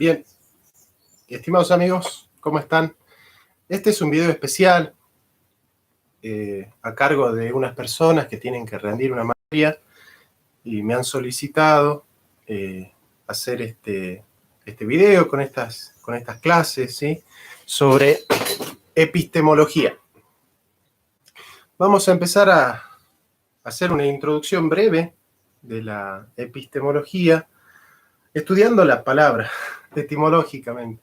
Bien, estimados amigos, ¿cómo están? Este es un video especial a cargo de unas personas que tienen que rendir una materia y me han solicitado hacer este video con estas clases, ¿sí? Sobre epistemología. Vamos a empezar a hacer una introducción breve de la epistemología, estudiando la palabra etimológicamente.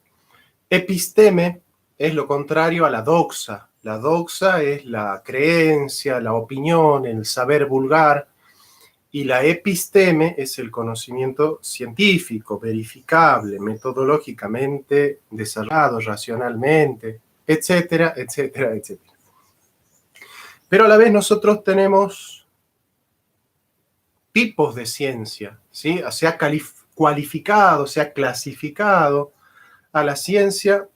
Episteme es lo contrario a la doxa. La doxa es la creencia, la opinión, el saber vulgar, y la episteme es el conocimiento científico, verificable, metodológicamente desarrollado, racionalmente, etcétera, etcétera, etcétera. Pero a la vez nosotros tenemos tipos de ciencia, ¿sí? Se ha cualificado, se ha clasificado a la ciencia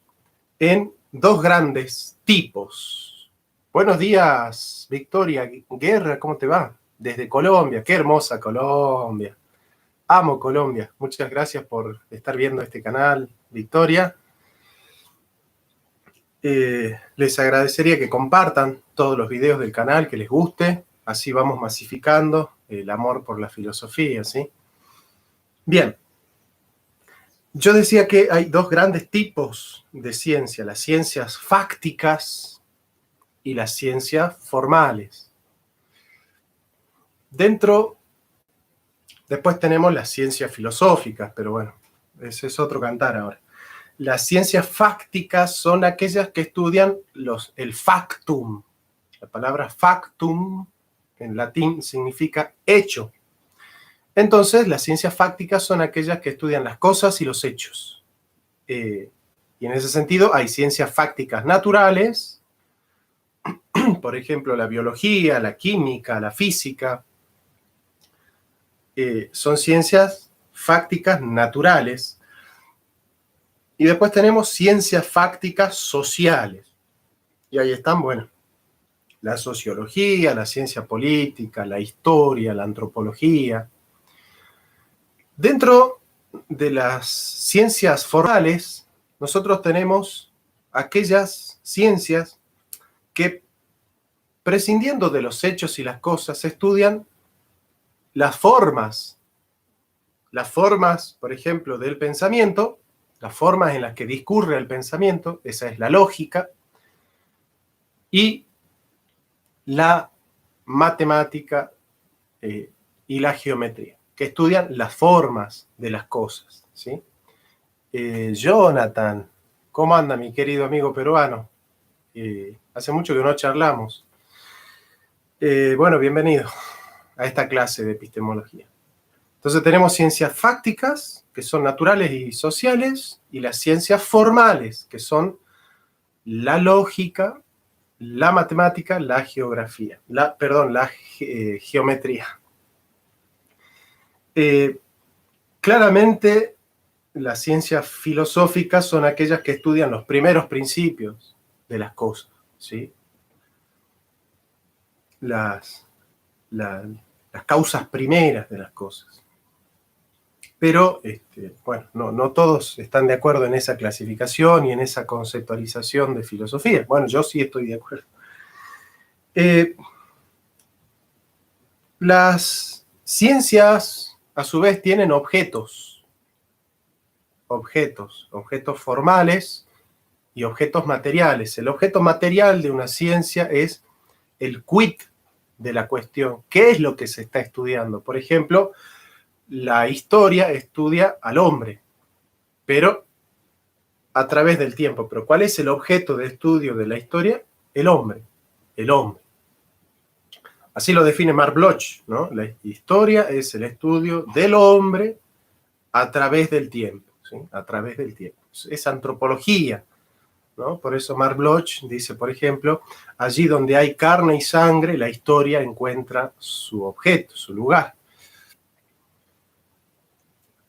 en dos grandes tipos. Buenos días, Victoria Guerra, ¿cómo te va? Desde Colombia, qué hermosa Colombia. Amo Colombia. Muchas gracias por estar viendo este canal, Victoria. Les agradecería que compartan todos los videos del canal, que les guste. Así vamos masificando el amor por la filosofía, ¿sí? Bien. Yo decía que hay dos grandes tipos de ciencia, las ciencias fácticas y las ciencias formales. Después tenemos las ciencias filosóficas, pero bueno, ese es otro cantar ahora. Las ciencias fácticas son aquellas que estudian el factum. La palabra factum en latín significa hecho. Entonces, las ciencias fácticas son aquellas que estudian las cosas y los hechos. Y en ese sentido hay ciencias fácticas naturales, por ejemplo, la biología, la química, la física. Son ciencias fácticas naturales. Y después tenemos ciencias fácticas sociales. Y ahí están, bueno, la sociología, la ciencia política, la historia, la antropología. Dentro de las ciencias formales, nosotros tenemos aquellas ciencias que, prescindiendo de los hechos y las cosas, estudian las formas, por ejemplo, del pensamiento, las formas en las que discurre el pensamiento, esa es la lógica, y la matemática y la geometría, que estudian las formas de las cosas, ¿sí? Jonathan, ¿cómo anda mi querido amigo peruano? Hace mucho que no charlamos. Bueno, bienvenido a esta clase de epistemología. Entonces tenemos ciencias fácticas, que son naturales y sociales, y las ciencias formales, que son la lógica, la matemática, la geografía, la geometría. Claramente, las ciencias filosóficas son aquellas que estudian los primeros principios de las cosas, ¿sí? Las causas primeras de las cosas. Pero, bueno, no todos están de acuerdo en esa clasificación y en esa conceptualización de filosofía. Bueno, yo sí estoy de acuerdo. Las ciencias, a su vez, tienen objetos formales y objetos materiales. El objeto material de una ciencia es el quid de la cuestión. ¿Qué es lo que se está estudiando? Por ejemplo, la historia estudia al hombre, pero a través del tiempo. ¿Pero cuál es el objeto de estudio de la historia? El hombre. El hombre. Así lo define Marc Bloch, ¿no? La historia es el estudio del hombre a través del tiempo, ¿sí? A través del tiempo. Es antropología, ¿no? Por eso Marc Bloch dice, por ejemplo, allí donde hay carne y sangre, la historia encuentra su objeto, su lugar.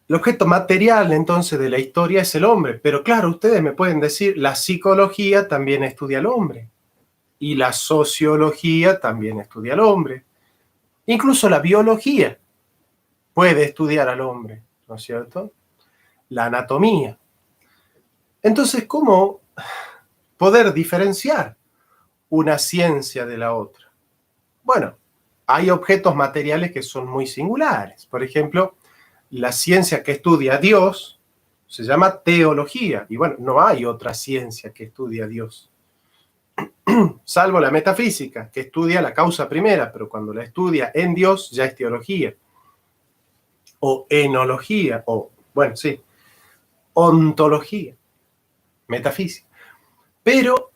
El objeto material, entonces, de la historia es el hombre. Pero claro, ustedes me pueden decir, la psicología también estudia al hombre. Y la sociología también estudia al hombre. Incluso la biología puede estudiar al hombre, ¿no es cierto? La anatomía, Entonces, ¿cómo poder diferenciar una ciencia de la otra? Bueno, hay objetos materiales que son muy singulares. Por ejemplo, la ciencia que estudia a Dios se llama teología. Y bueno, no hay otra ciencia que estudie a Dios, salvo la metafísica, que estudia la causa primera, pero cuando la estudia en Dios ya es teología. O enología, o, bueno, sí, ontología, metafísica. Pero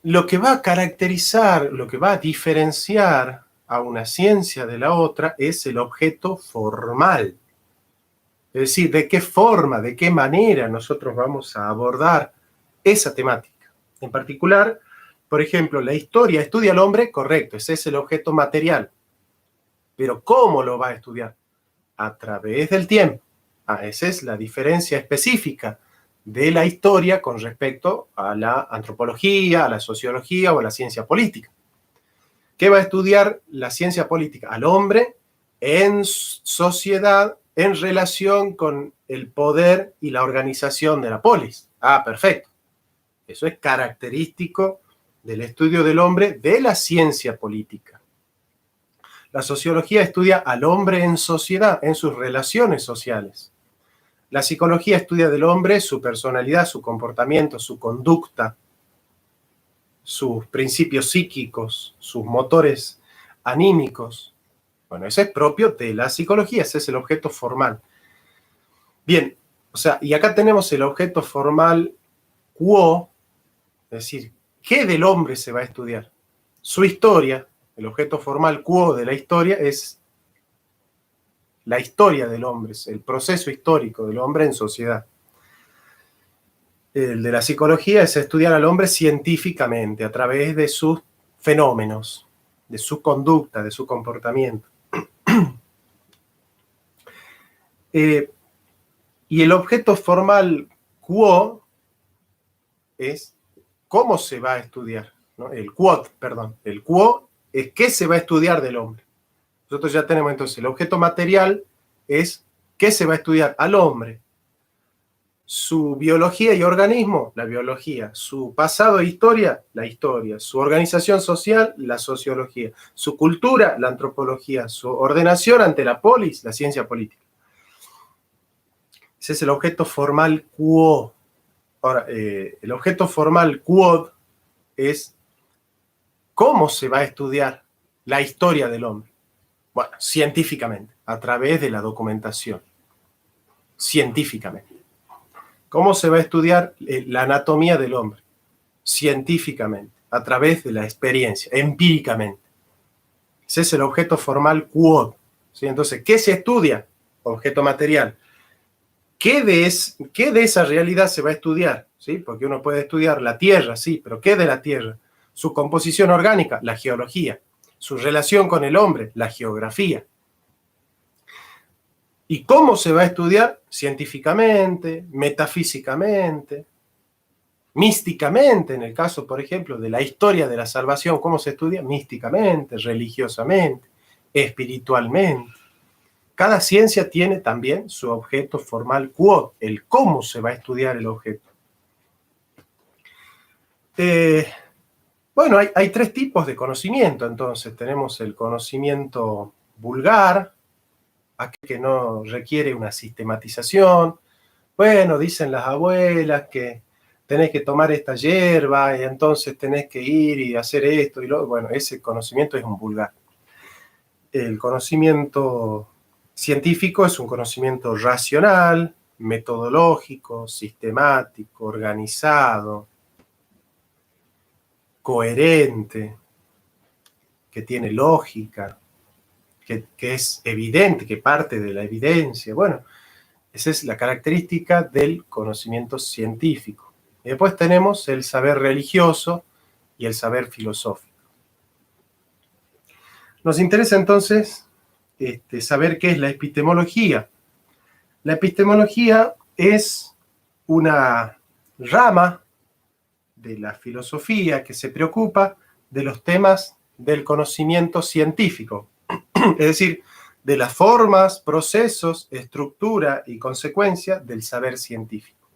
lo que va a caracterizar, lo que va a diferenciar a una ciencia de la otra es el objeto formal. Es decir, de qué forma, de qué manera nosotros vamos a abordar esa temática. En particular, por ejemplo, la historia estudia al hombre, correcto, ese es el objeto material. Pero ¿cómo lo va a estudiar? A través del tiempo. Esa es la diferencia específica de la historia con respecto a la antropología, a la sociología o a la ciencia política. ¿Qué va a estudiar la ciencia política? Al hombre en sociedad, en relación con el poder y la organización de la polis. Perfecto. Eso es característico del estudio del hombre de la ciencia política. La sociología estudia al hombre en sociedad, en sus relaciones sociales. La psicología estudia del hombre su personalidad, su comportamiento, su conducta, sus principios psíquicos, sus motores anímicos. Bueno, ese es propio de la psicología, ese es el objeto formal. Bien, o sea, y acá tenemos el objeto formal quo, es decir, ¿qué del hombre se va a estudiar? Su historia, el objeto formal quo de la historia es la historia del hombre, es el proceso histórico del hombre en sociedad. El de la psicología es estudiar al hombre científicamente, a través de sus fenómenos, de su conducta, de su comportamiento. Y el objeto formal quo es cómo se va a estudiar, ¿no? El quod, perdón. El quo es qué se va a estudiar del hombre. Nosotros ya tenemos entonces el objeto material es qué se va a estudiar al hombre. Su biología y organismo, la biología. Su pasado e historia, la historia. Su organización social, la sociología. Su cultura, la antropología. Su ordenación ante la polis, la ciencia política. Ese es el objeto formal quo. Ahora, el objeto formal quod es cómo se va a estudiar la historia del hombre. Bueno, científicamente, a través de la documentación. Científicamente. ¿Cómo se va a estudiar la anatomía del hombre? Científicamente, a través de la experiencia, empíricamente. Ese es el objeto formal quod. ¿Sí? Entonces, ¿qué se estudia? Objeto material. ¿Qué de esa realidad se va a estudiar? ¿Sí? Porque uno puede estudiar la Tierra, sí, pero ¿qué de la Tierra? Su composición orgánica, la geología. Su relación con el hombre, la geografía. ¿Y cómo se va a estudiar? Científicamente, metafísicamente, místicamente, en el caso, por ejemplo, de la historia de la salvación, ¿cómo se estudia? Místicamente, religiosamente, espiritualmente. Cada ciencia tiene también su objeto formal quod, el cómo se va a estudiar el objeto. Bueno, hay tres tipos de conocimiento, entonces. Tenemos el conocimiento vulgar, aquel que no requiere una sistematización. Bueno, dicen las abuelas que tenés que tomar esta hierba y entonces tenés que ir y hacer esto y lo. Bueno, ese conocimiento es un vulgar. El conocimiento científico es un conocimiento racional, metodológico, sistemático, organizado, coherente, que tiene lógica, que es evidente, que parte de la evidencia. Bueno, esa es la característica del conocimiento científico. Y después tenemos el saber religioso y el saber filosófico. Nos interesa entonces saber qué es la epistemología. La epistemología es una rama de la filosofía que se preocupa de los temas del conocimiento científico, es decir, de las formas, procesos, estructura y consecuencia del saber científico.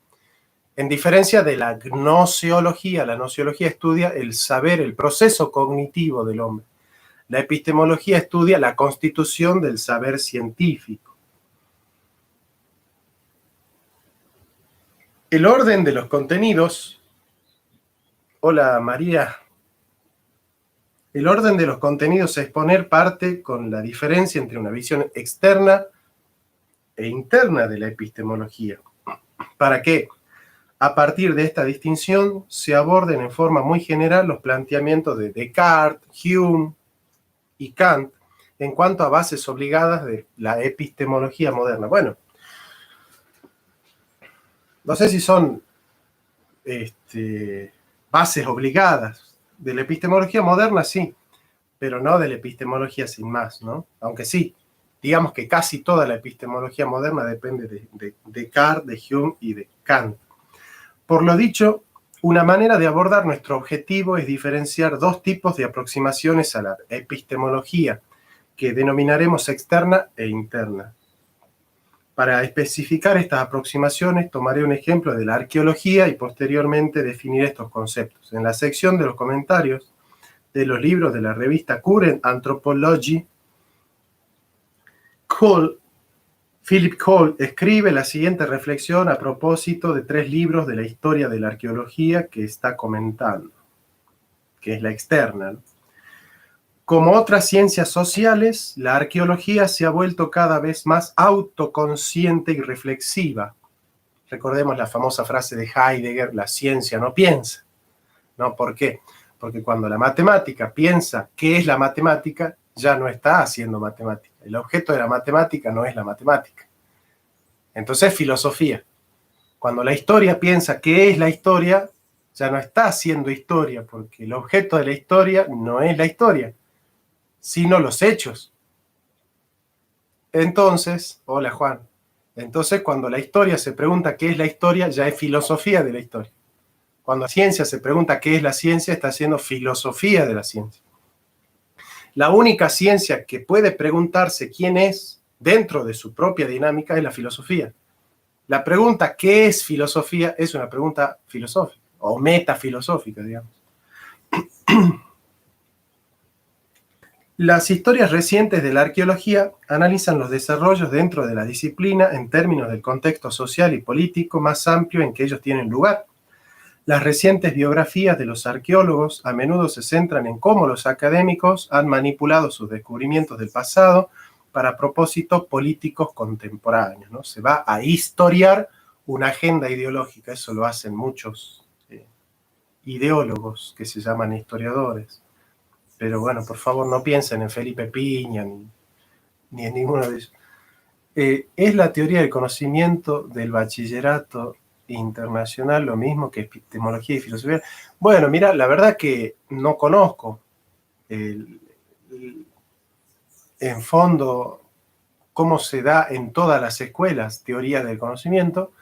En diferencia de la gnoseología estudia el saber, el proceso cognitivo del hombre. La epistemología estudia la constitución del saber científico. El orden de los contenidos. Hola María. El orden de los contenidos a exponer parte con la diferencia entre una visión externa e interna de la epistemología. ¿Para qué? A partir de esta distinción se aborden en forma muy general los planteamientos de Descartes, Hume y Kant en cuanto a bases obligadas de la epistemología moderna. Bueno, no sé si son bases obligadas de la epistemología moderna, sí, pero no de la epistemología sin más, ¿no? Aunque sí, digamos que casi toda la epistemología moderna depende de Descartes, de Hume y de Kant. Por lo dicho, una manera de abordar nuestro objetivo es diferenciar dos tipos de aproximaciones a la epistemología, que denominaremos externa e interna. Para especificar estas aproximaciones, tomaré un ejemplo de la arqueología y posteriormente definiré estos conceptos. En la sección de los comentarios de los libros de la revista Current Anthropology, Philip Cole escribe la siguiente reflexión a propósito de 3 libros de la historia de la arqueología que está comentando, que es la externa, ¿no? Como otras ciencias sociales, la arqueología se ha vuelto cada vez más autoconsciente y reflexiva. Recordemos la famosa frase de Heidegger, la ciencia no piensa. ¿No? ¿Por qué? Porque cuando la matemática piensa qué es la matemática, ya no está haciendo matemática. El objeto de la matemática no es la matemática. Entonces, filosofía. Cuando la historia piensa qué es la historia, ya no está haciendo historia, porque el objeto de la historia no es la historia, sino los hechos. Entonces, hola Juan, entonces cuando la historia se pregunta qué es la historia, ya es filosofía de la historia. Cuando la ciencia se pregunta qué es la ciencia, está haciendo filosofía de la ciencia. La única ciencia que puede preguntarse quién es dentro de su propia dinámica es la filosofía. La pregunta ¿qué es filosofía? Es una pregunta filosófica, o metafilosófica, digamos. Las historias recientes de la arqueología analizan los desarrollos dentro de la disciplina en términos del contexto social y político más amplio en que ellos tienen lugar. Las recientes biografías de los arqueólogos a menudo se centran en cómo los académicos han manipulado sus descubrimientos del pasado para propósitos políticos contemporáneos, ¿no? Se va a historiar una agenda ideológica, eso lo hacen muchos ideólogos que se llaman historiadores. Pero bueno, por favor no piensen en Felipe Piña ni en ninguno de ellos. ¿Es la teoría del conocimiento del bachillerato internacional lo mismo que epistemología y filosofía? Bueno, mira, la verdad que no conozco en fondo cómo se da en todas las escuelas teoría del conocimiento,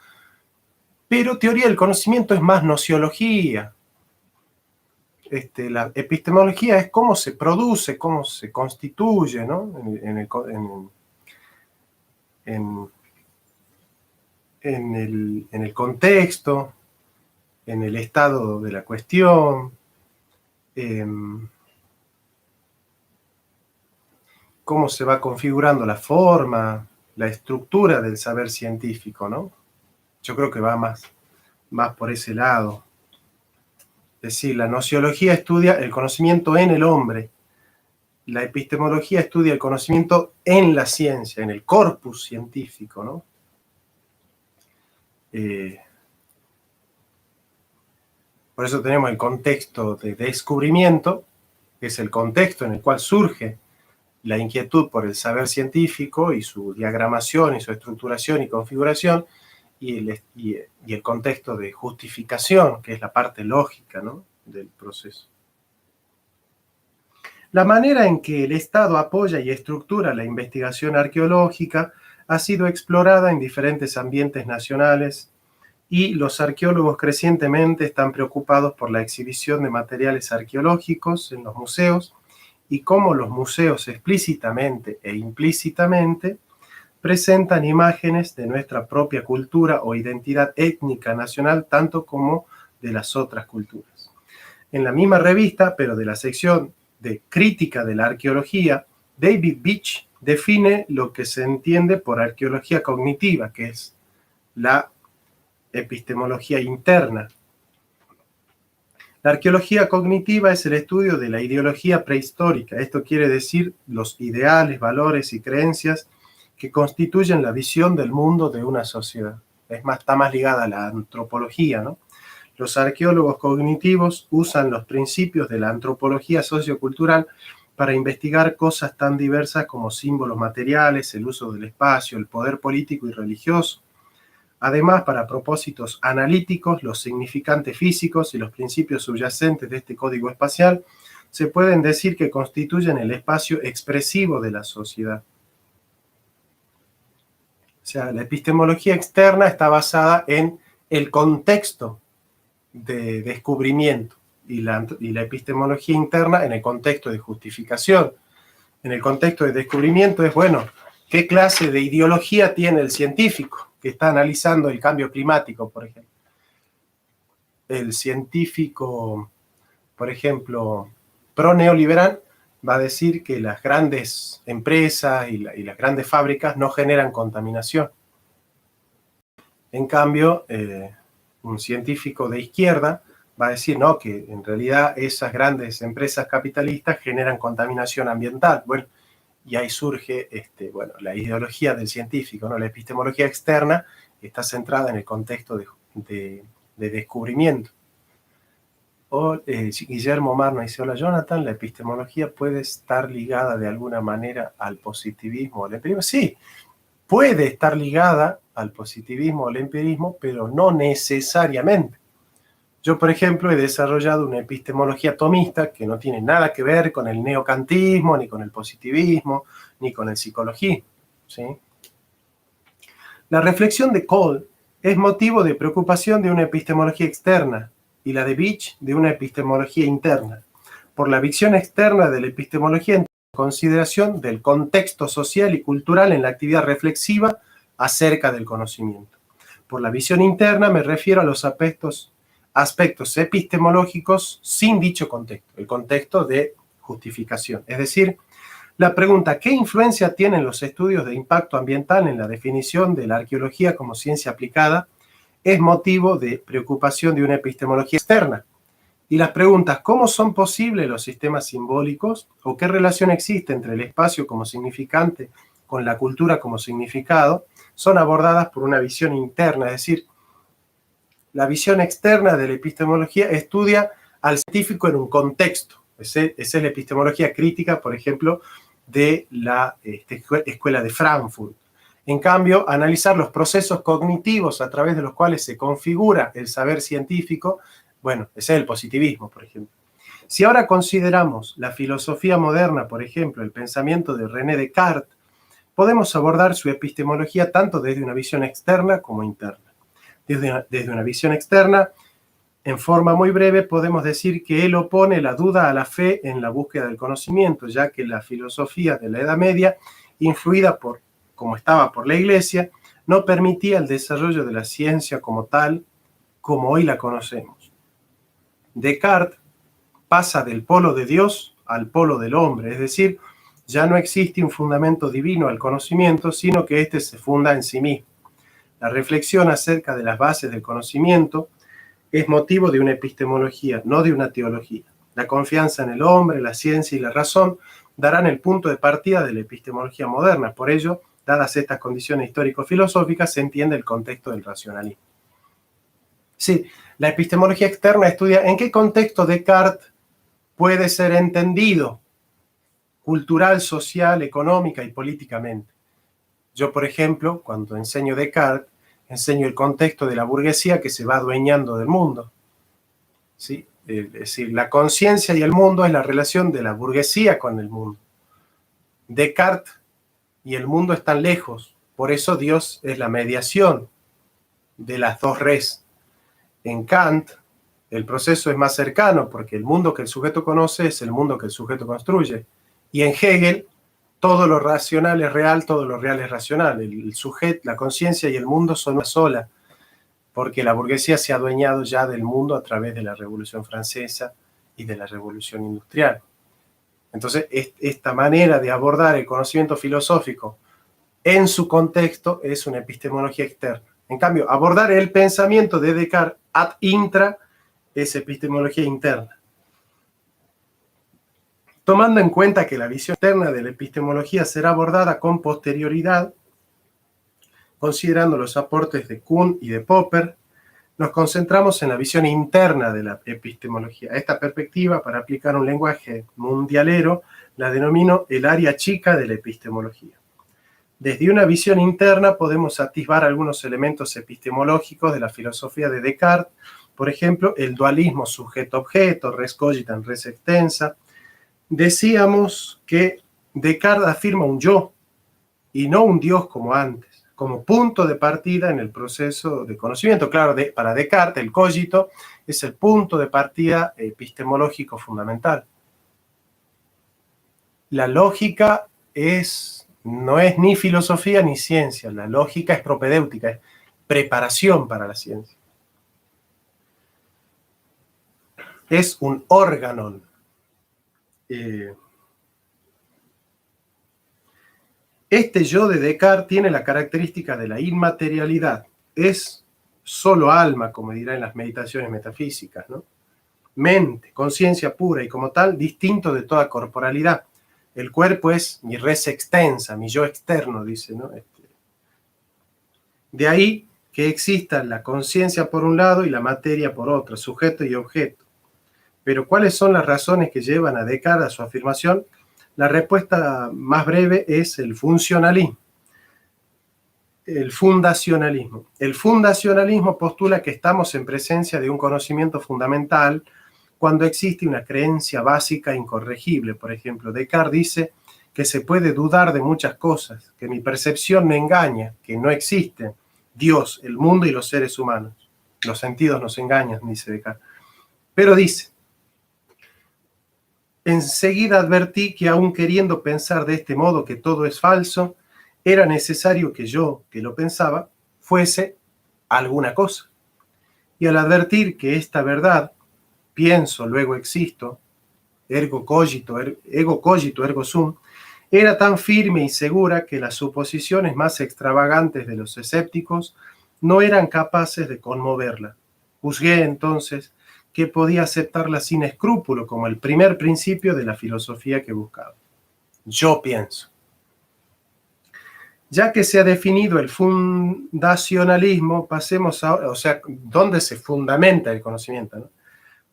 pero teoría del conocimiento es más nociología. La epistemología es cómo se produce, cómo se constituye, ¿no? En el contexto, en el estado de la cuestión, cómo se va configurando la forma, la estructura del saber científico, ¿no? Yo creo que va más por ese lado. Es decir, la nociología estudia el conocimiento en el hombre, la epistemología estudia el conocimiento en la ciencia, en el corpus científico, ¿no? Por eso tenemos el contexto de descubrimiento, que es el contexto en el cual surge la inquietud por el saber científico y su diagramación y su estructuración y configuración, y el contexto de justificación, que es la parte lógica, ¿no?, del proceso. La manera en que el Estado apoya y estructura la investigación arqueológica ha sido explorada en diferentes ambientes nacionales y los arqueólogos crecientemente están preocupados por la exhibición de materiales arqueológicos en los museos y cómo los museos explícitamente e implícitamente presentan imágenes de nuestra propia cultura o identidad étnica nacional, tanto como de las otras culturas. En la misma revista, pero de la sección de crítica de la arqueología, David Beach define lo que se entiende por arqueología cognitiva, que es la epistemología interna. La arqueología cognitiva es el estudio de la ideología prehistórica. Esto quiere decir los ideales, valores y creencias que constituyen la visión del mundo de una sociedad. Está más ligada a la antropología, ¿no? Los arqueólogos cognitivos usan los principios de la antropología sociocultural para investigar cosas tan diversas como símbolos materiales, el uso del espacio, el poder político y religioso. Además, para propósitos analíticos, los significantes físicos y los principios subyacentes de este código espacial se pueden decir que constituyen el espacio expresivo de la sociedad. O sea, la epistemología externa está basada en el contexto de descubrimiento y la epistemología interna en el contexto de justificación. En el contexto de descubrimiento es, bueno, ¿qué clase de ideología tiene el científico que está analizando el cambio climático, por ejemplo? El científico, por ejemplo, pro-neoliberal va a decir que las grandes empresas y las grandes fábricas no generan contaminación. En cambio, un científico de izquierda va a decir, no, que en realidad esas grandes empresas capitalistas generan contaminación ambiental. Bueno, y ahí surge la ideología del científico, ¿no? La epistemología externa está centrada en el contexto de descubrimiento. O Guillermo Marno dice, hola Jonathan, la epistemología puede estar ligada de alguna manera al positivismo o al empirismo. Sí, puede estar ligada al positivismo o al empirismo, pero no necesariamente. Yo, por ejemplo, he desarrollado una epistemología tomista que no tiene nada que ver con el neocantismo, ni con el positivismo, ni con el psicologismo, ¿sí? La reflexión de Cole es motivo de preocupación de una epistemología externa y la de Beach de una epistemología interna, por la visión externa de la epistemología en consideración del contexto social y cultural en la actividad reflexiva acerca del conocimiento. Por la visión interna me refiero a los aspectos epistemológicos sin dicho contexto, el contexto de justificación. Es decir, la pregunta, ¿qué influencia tienen los estudios de impacto ambiental en la definición de la arqueología como ciencia aplicada? Es motivo de preocupación de una epistemología externa. Y las preguntas, ¿cómo son posibles los sistemas simbólicos? ¿O qué relación existe entre el espacio como significante con la cultura como significado? Son abordadas por una visión interna, es decir, la visión externa de la epistemología estudia al científico en un contexto. Esa es la epistemología crítica, por ejemplo, de la Escuela de Frankfurt. En cambio, analizar los procesos cognitivos a través de los cuales se configura el saber científico, bueno, ese es el positivismo, por ejemplo. Si ahora consideramos la filosofía moderna, por ejemplo, el pensamiento de René Descartes, podemos abordar su epistemología tanto desde una visión externa como interna. Desde una visión externa, en forma muy breve, podemos decir que él opone la duda a la fe en la búsqueda del conocimiento, ya que la filosofía de la Edad Media, influida como estaba por la Iglesia, no permitía el desarrollo de la ciencia como tal, como hoy la conocemos. Descartes pasa del polo de Dios al polo del hombre, es decir, ya no existe un fundamento divino al conocimiento, sino que éste se funda en sí mismo. La reflexión acerca de las bases del conocimiento es motivo de una epistemología, no de una teología. La confianza en el hombre, la ciencia y la razón darán el punto de partida de la epistemología moderna. Por ello, dadas estas condiciones histórico-filosóficas, se entiende el contexto del racionalismo. Sí, la epistemología externa estudia en qué contexto Descartes puede ser entendido cultural, social, económica y políticamente. Yo, por ejemplo, cuando enseño Descartes, enseño el contexto de la burguesía que se va adueñando del mundo. ¿Sí? Es decir, la conciencia y el mundo es la relación de la burguesía con el mundo. Descartes y el mundo están lejos, por eso Dios es la mediación de las dos res. En Kant, el proceso es más cercano, porque el mundo que el sujeto conoce es el mundo que el sujeto construye. Y en Hegel, todo lo racional es real, todo lo real es racional. El sujeto, la conciencia y el mundo son una sola, porque la burguesía se ha adueñado ya del mundo a través de la Revolución Francesa y de la Revolución Industrial. Entonces, esta manera de abordar el conocimiento filosófico en su contexto es una epistemología externa. En cambio, abordar el pensamiento de Descartes ad intra es epistemología interna. Tomando en cuenta que la visión externa de la epistemología será abordada con posterioridad, considerando los aportes de Kuhn y de Popper, nos concentramos en la visión interna de la epistemología. Esta perspectiva, para aplicar un lenguaje mundialero, la denomino el área chica de la epistemología. Desde una visión interna podemos atisbar algunos elementos epistemológicos de la filosofía de Descartes, por ejemplo, el dualismo sujeto-objeto, res cogitam, res extensa. Decíamos que Descartes afirma un yo y no un Dios como antes, como punto de partida en el proceso de conocimiento. Claro, para Descartes el cogito es el punto de partida epistemológico fundamental. La lógica no es ni filosofía ni ciencia, la lógica es propedéutica, es preparación para la ciencia. Es un órganon. Este yo de Descartes tiene la característica de la inmaterialidad. Es solo alma, como dirá en las meditaciones metafísicas, ¿no? Mente, conciencia pura y como tal, distinto de toda corporalidad. El cuerpo es mi res extensa, mi yo externo, dice, ¿no? De ahí que exista la conciencia por un lado y la materia por otro, sujeto y objeto. Pero ¿cuáles son las razones que llevan a Descartes a su afirmación? La respuesta más breve es el funcionalismo, el fundacionalismo. El fundacionalismo postula que estamos en presencia de un conocimiento fundamental cuando existe una creencia básica incorregible. Por ejemplo, Descartes dice que se puede dudar de muchas cosas, que mi percepción me engaña, que no existen Dios, el mundo y los seres humanos. Los sentidos nos engañan, dice Descartes. Pero dice, enseguida advertí que aun queriendo pensar de este modo que todo es falso, era necesario que yo, que lo pensaba, fuese alguna cosa. Y al advertir que esta verdad, pienso, luego existo, ego cogito, ergo sum, era tan firme y segura que las suposiciones más extravagantes de los escépticos no eran capaces de conmoverla. Juzgué entonces que podía aceptarla sin escrúpulo como el primer principio de la filosofía que buscaba. Yo pienso. Ya que se ha definido el fundacionalismo, pasemos ahora, o sea, ¿dónde se fundamenta el conocimiento, ¿no?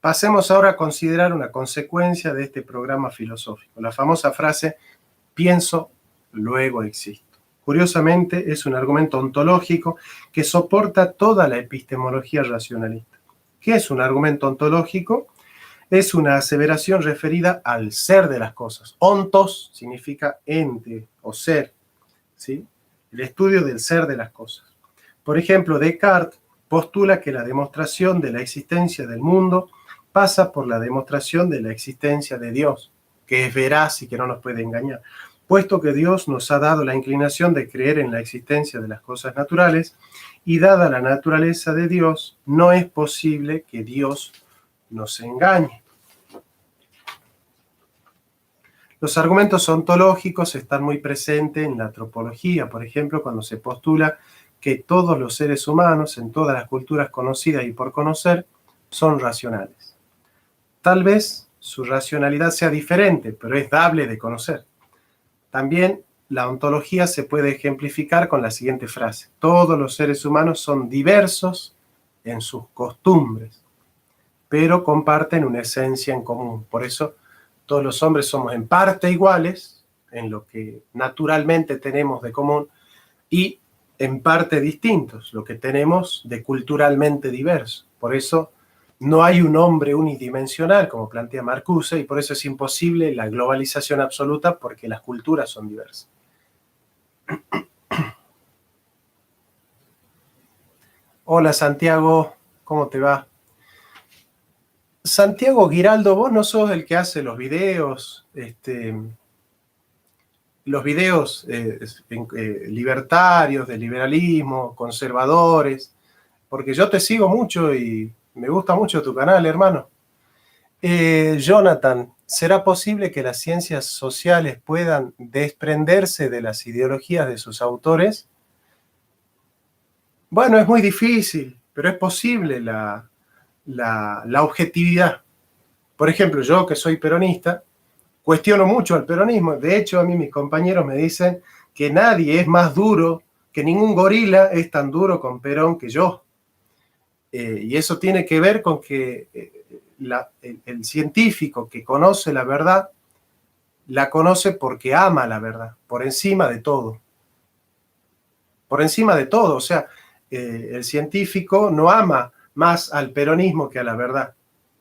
Pasemos ahora a considerar una consecuencia de este programa filosófico, la famosa frase, pienso, luego existo. Curiosamente, es un argumento ontológico que soporta toda la epistemología racionalista. ¿Qué es un argumento ontológico? Es una aseveración referida al ser de las cosas. Ontos significa ente o ser, ¿sí? El estudio del ser de las cosas. Por ejemplo, Descartes postula que la demostración de la existencia del mundo pasa por la demostración de la existencia de Dios, que es veraz y que no nos puede engañar. Puesto que Dios nos ha dado la inclinación de creer en la existencia de las cosas naturales, y dada la naturaleza de Dios, no es posible que Dios nos engañe. Los argumentos ontológicos están muy presentes en la antropología, por ejemplo, cuando se postula que todos los seres humanos, en todas las culturas conocidas y por conocer, son racionales. Tal vez su racionalidad sea diferente, pero es dable de conocer. También la ontología se puede ejemplificar con la siguiente frase. Todos los seres humanos son diversos en sus costumbres, pero comparten una esencia en común. Por eso todos los hombres somos en parte iguales en lo que naturalmente tenemos de común y en parte distintos, lo que tenemos de culturalmente diverso. Por eso no hay un hombre unidimensional, como plantea Marcuse, y por eso es imposible la globalización absoluta porque las culturas son diversas. Hola Santiago, ¿cómo te va? Santiago Giraldo, vos no sos el que hace los videos los videos libertarios, de liberalismo, conservadores, porque yo te sigo mucho y me gusta mucho tu canal, hermano. Jonathan, ¿será posible que las ciencias sociales puedan desprenderse de las ideologías de sus autores? Bueno, es muy difícil, pero es posible la objetividad. Por ejemplo, yo que soy peronista, cuestiono mucho al peronismo. De hecho, a mí mis compañeros me dicen que nadie es más duro, que ningún gorila es tan duro con Perón que yo. Y eso tiene que ver con que el científico que conoce la verdad, la conoce porque ama la verdad, por encima de todo. Por encima de todo, o sea, el científico no ama más al peronismo que a la verdad.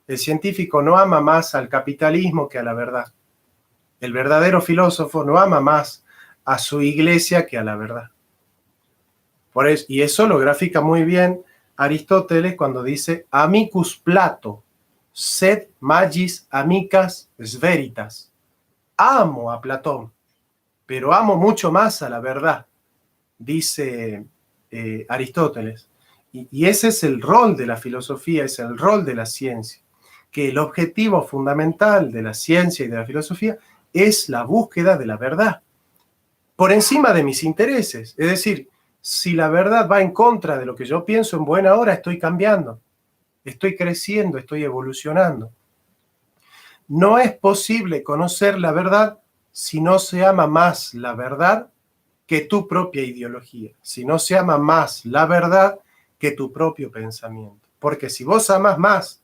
El científico no ama más al capitalismo que a la verdad. El verdadero filósofo no ama más a su iglesia que a la verdad. Por eso, y eso lo grafica muy bien Aristóteles cuando dice amicus Plato, sed magis amicas veritas. Amo a Platón, pero amo mucho más a la verdad, dice Aristóteles. Y ese es el rol de la filosofía, es el rol de la ciencia, que el objetivo fundamental de la ciencia y de la filosofía es la búsqueda de la verdad, por encima de mis intereses. Es decir, si la verdad va en contra de lo que yo pienso, en buena hora estoy cambiando, estoy creciendo, estoy evolucionando. No es posible conocer la verdad si no se ama más la verdad que tu propia ideología, si no se ama más la verdad que tu propio pensamiento. Porque si vos amas más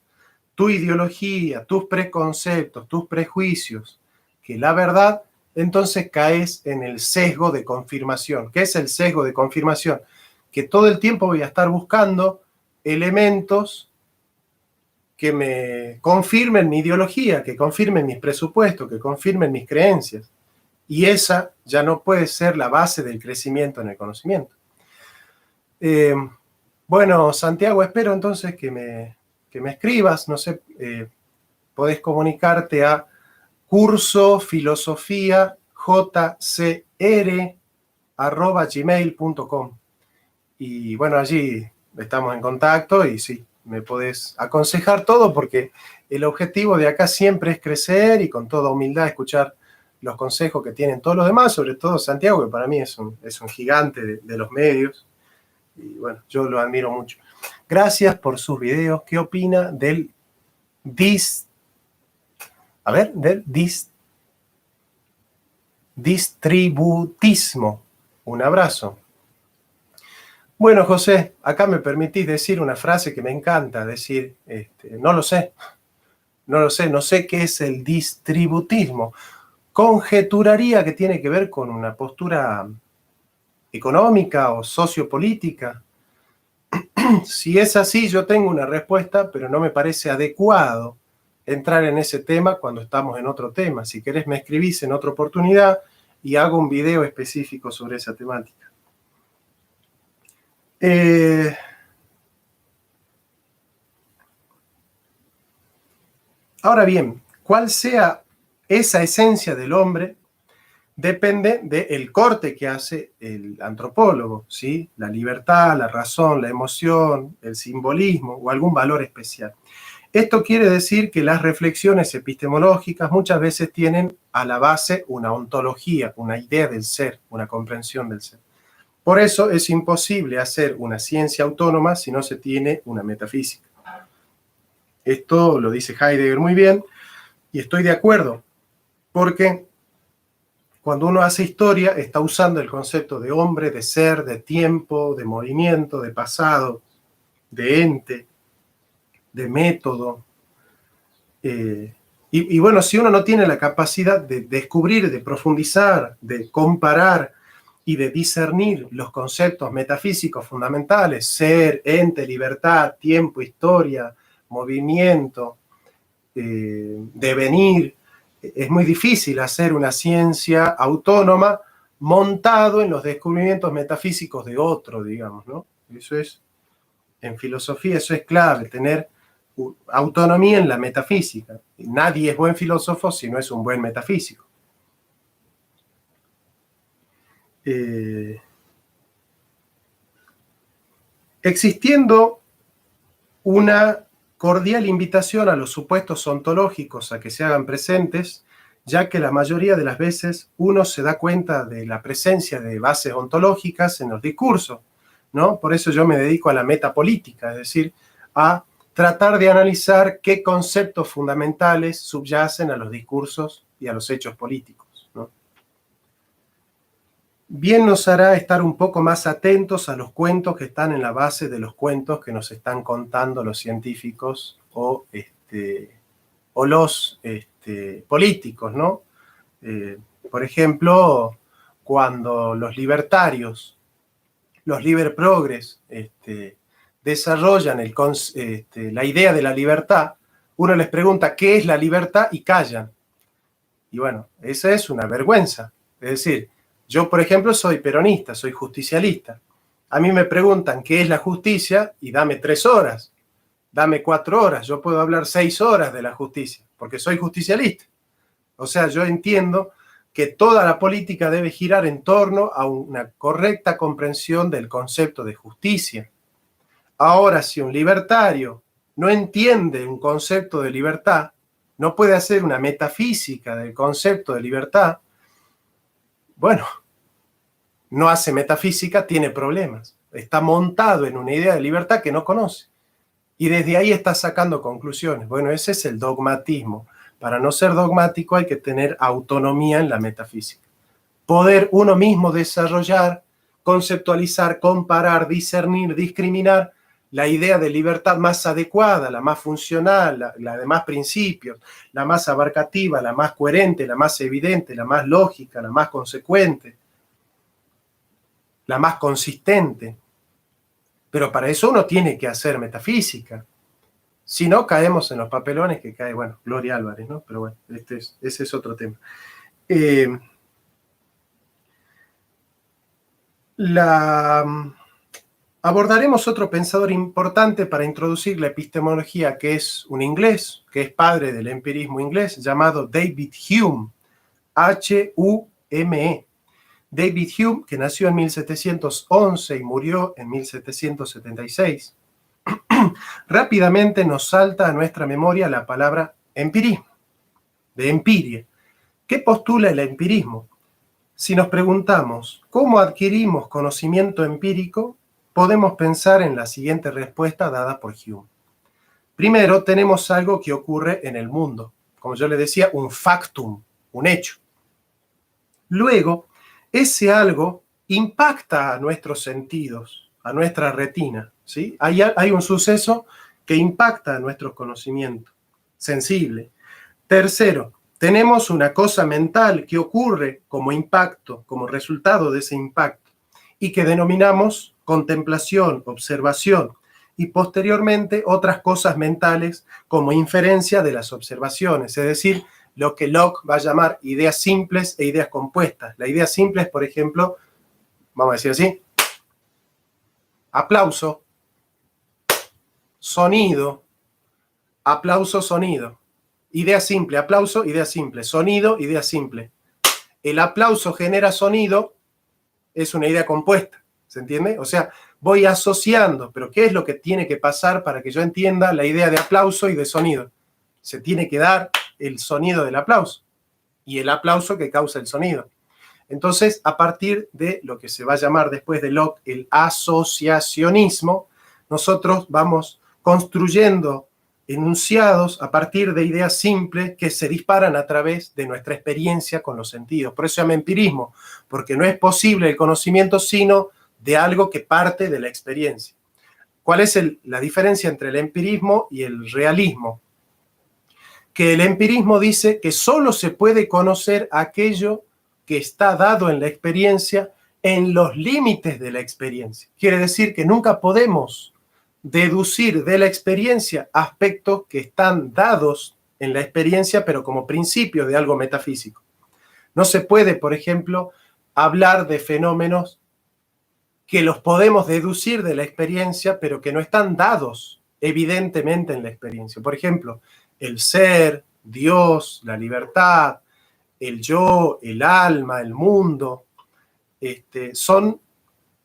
tu ideología, tus preconceptos, tus prejuicios, que la verdad, entonces caes en el sesgo de confirmación. ¿Qué es el sesgo de confirmación? Que todo el tiempo voy a estar buscando elementos que me confirmen mi ideología, que confirmen mis presupuestos, que confirmen mis creencias. Y esa ya no puede ser la base del crecimiento en el conocimiento. Bueno, Santiago, espero entonces que me escribas, no sé, podés comunicarte a cursofilosofia.jcr@gmail.com. Y bueno, allí estamos en contacto y sí, me podés aconsejar todo porque el objetivo de acá siempre es crecer y con toda humildad escuchar los consejos que tienen todos los demás, sobre todo Santiago, que para mí es un gigante de los medios. Y bueno, yo lo admiro mucho. Gracias por sus videos. ¿Qué opina del distributismo? Un abrazo. Bueno, José, acá me permitís decir una frase que me encanta decir, no lo sé, no sé qué es el distributismo. Conjeturaría que tiene que ver con una postura económica o sociopolítica. Si es así, yo tengo una respuesta, pero no me parece adecuado entrar en ese tema cuando estamos en otro tema. Si querés, me escribís en otra oportunidad y hago un video específico sobre esa temática. Ahora bien, cuál sea esa esencia del hombre depende del corte que hace el antropólogo, ¿sí? La libertad, la razón, la emoción, el simbolismo o algún valor especial. Esto quiere decir que las reflexiones epistemológicas muchas veces tienen a la base una ontología, una idea del ser, una comprensión del ser. Por eso es imposible hacer una ciencia autónoma si no se tiene una metafísica. Esto lo dice Heidegger muy bien y estoy de acuerdo, porque cuando uno hace historia está usando el concepto de hombre, de ser, de tiempo, de movimiento, de pasado, de ente, de método. Y bueno, si uno no tiene la capacidad de descubrir, de profundizar, de comparar y de discernir los conceptos metafísicos fundamentales, ser, ente, libertad, tiempo, historia, movimiento, devenir, es muy difícil hacer una ciencia autónoma montado en los descubrimientos metafísicos de otro, digamos, ¿no? Eso es, en filosofía, eso es clave, tener autonomía en la metafísica. Nadie es buen filósofo si no es un buen metafísico. Existiendo una cordial invitación a los supuestos ontológicos a que se hagan presentes, ya que la mayoría de las veces uno se da cuenta de la presencia de bases ontológicas en los discursos, ¿no? Por eso yo me dedico a la metapolítica, es decir, a tratar de analizar qué conceptos fundamentales subyacen a los discursos y a los hechos políticos, ¿no? Bien nos hará estar un poco más atentos a los cuentos que están en la base de los cuentos que nos están contando los científicos o los políticos, ¿no? Por ejemplo, cuando los libertarios, los liberprogres, desarrollan la idea de la libertad, uno les pregunta qué es la libertad y callan. Y bueno, esa es una vergüenza. Es decir, yo, por ejemplo, soy peronista, soy justicialista. A mí me preguntan qué es la justicia y dame 3 horas, dame 4 horas. Yo puedo hablar 6 horas de la justicia, porque soy justicialista. O sea, yo entiendo que toda la política debe girar en torno a una correcta comprensión del concepto de justicia. Ahora, si un libertario no entiende un concepto de libertad, no puede hacer una metafísica del concepto de libertad, bueno, no hace metafísica, tiene problemas. Está montado en una idea de libertad que no conoce. Y desde ahí está sacando conclusiones. Bueno, ese es el dogmatismo. Para no ser dogmático hay que tener autonomía en la metafísica. Poder uno mismo desarrollar, conceptualizar, comparar, discernir, discriminar la idea de libertad más adecuada, la más funcional, la de más principios, la más abarcativa, la más coherente, la más evidente, la más lógica, la más consecuente, la más consistente. Pero para eso uno tiene que hacer metafísica. Si no, caemos en los papelones que cae, bueno, Gloria Álvarez, ¿no? Pero bueno, ese es otro tema. Abordaremos otro pensador importante para introducir la epistemología, que es un inglés, que es padre del empirismo inglés, llamado David Hume, H-U-M-E. David Hume, que nació en 1711 y murió en 1776. Rápidamente nos salta a nuestra memoria la palabra empirismo, de empiria. ¿Qué postula el empirismo? Si nos preguntamos cómo adquirimos conocimiento empírico, podemos pensar en la siguiente respuesta dada por Hume. Primero, tenemos algo que ocurre en el mundo, como yo le decía, un factum, un hecho. Luego, ese algo impacta a nuestros sentidos, a nuestra retina, ¿sí? Hay un suceso que impacta a nuestro conocimiento sensible. Tercero, tenemos una cosa mental que ocurre como impacto, como resultado de ese impacto, y que denominamos contemplación, observación, y posteriormente otras cosas mentales como inferencia de las observaciones, es decir, lo que Locke va a llamar ideas simples e ideas compuestas. La idea simple es, por ejemplo, vamos a decir así, aplauso, sonido, aplauso, sonido. Idea simple, aplauso, idea simple. Sonido, idea simple. El aplauso genera sonido, es una idea compuesta, ¿se entiende? O sea, voy asociando, pero ¿qué es lo que tiene que pasar para que yo entienda la idea de aplauso y de sonido? Se tiene que dar el sonido del aplauso y el aplauso que causa el sonido. Entonces, a partir de lo que se va a llamar después de Locke el asociacionismo, nosotros vamos construyendo enunciados a partir de ideas simples que se disparan a través de nuestra experiencia con los sentidos. Por eso se llama empirismo, porque no es posible el conocimiento sino de algo que parte de la experiencia. ¿Cuál es la diferencia entre el empirismo y el realismo? Que el empirismo dice que solo se puede conocer aquello que está dado en la experiencia en los límites de la experiencia. Quiere decir que nunca podemos deducir de la experiencia aspectos que están dados en la experiencia, pero como principio de algo metafísico. No se puede, por ejemplo, hablar de fenómenos que los podemos deducir de la experiencia, pero que no están dados evidentemente en la experiencia. Por ejemplo, el ser, Dios, la libertad, el yo, el alma, el mundo, son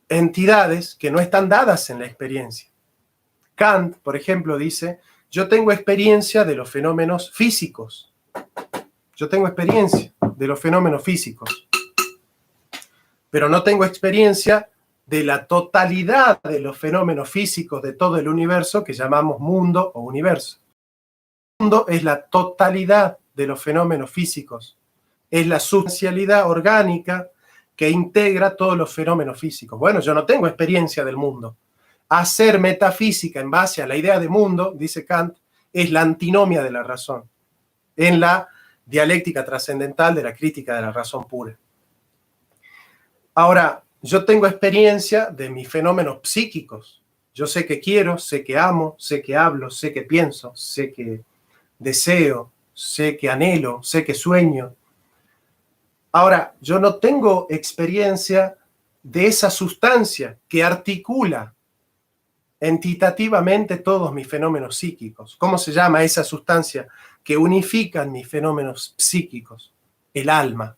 entidades que no están dadas en la experiencia. Kant, por ejemplo, dice, yo tengo experiencia de los fenómenos físicos. Yo tengo experiencia de los fenómenos físicos, pero no tengo experiencia de la totalidad de los fenómenos físicos de todo el universo que llamamos mundo o universo. El mundo es la totalidad de los fenómenos físicos, es la sustancialidad orgánica que integra todos los fenómenos físicos. Bueno, yo no tengo experiencia del mundo. Hacer metafísica en base a la idea de mundo, dice Kant, es la antinomia de la razón, en la dialéctica trascendental de la crítica de la razón pura. Ahora, yo tengo experiencia de mis fenómenos psíquicos. Yo sé que quiero, sé que amo, sé que hablo, sé que pienso, sé que deseo, sé que anhelo, sé que sueño. Ahora, yo no tengo experiencia de esa sustancia que articula entitativamente todos mis fenómenos psíquicos. ¿Cómo se llama esa sustancia que unifica mis fenómenos psíquicos? El alma.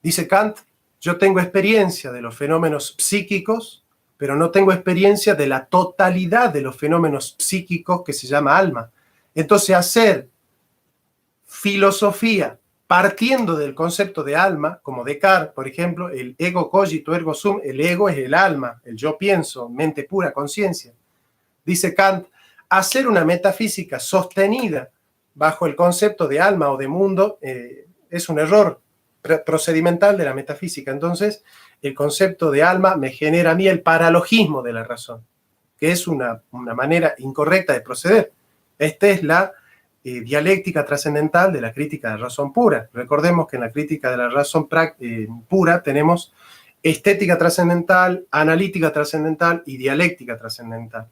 Dice Kant, yo tengo experiencia de los fenómenos psíquicos, pero no tengo experiencia de la totalidad de los fenómenos psíquicos que se llama alma. Entonces, hacer filosofía partiendo del concepto de alma, como Descartes, por ejemplo, el ego cogito ergo sum, el ego es el alma, el yo pienso, mente pura, conciencia. Dice Kant, hacer una metafísica sostenida bajo el concepto de alma o de mundo es un error procedimental de la metafísica. Entonces, el concepto de alma me genera a mí el paralogismo de la razón, que es una manera incorrecta de proceder. Esta es la dialéctica trascendental de la crítica de la razón pura. Recordemos que en la crítica de la razón pura tenemos estética trascendental, analítica trascendental y dialéctica trascendental.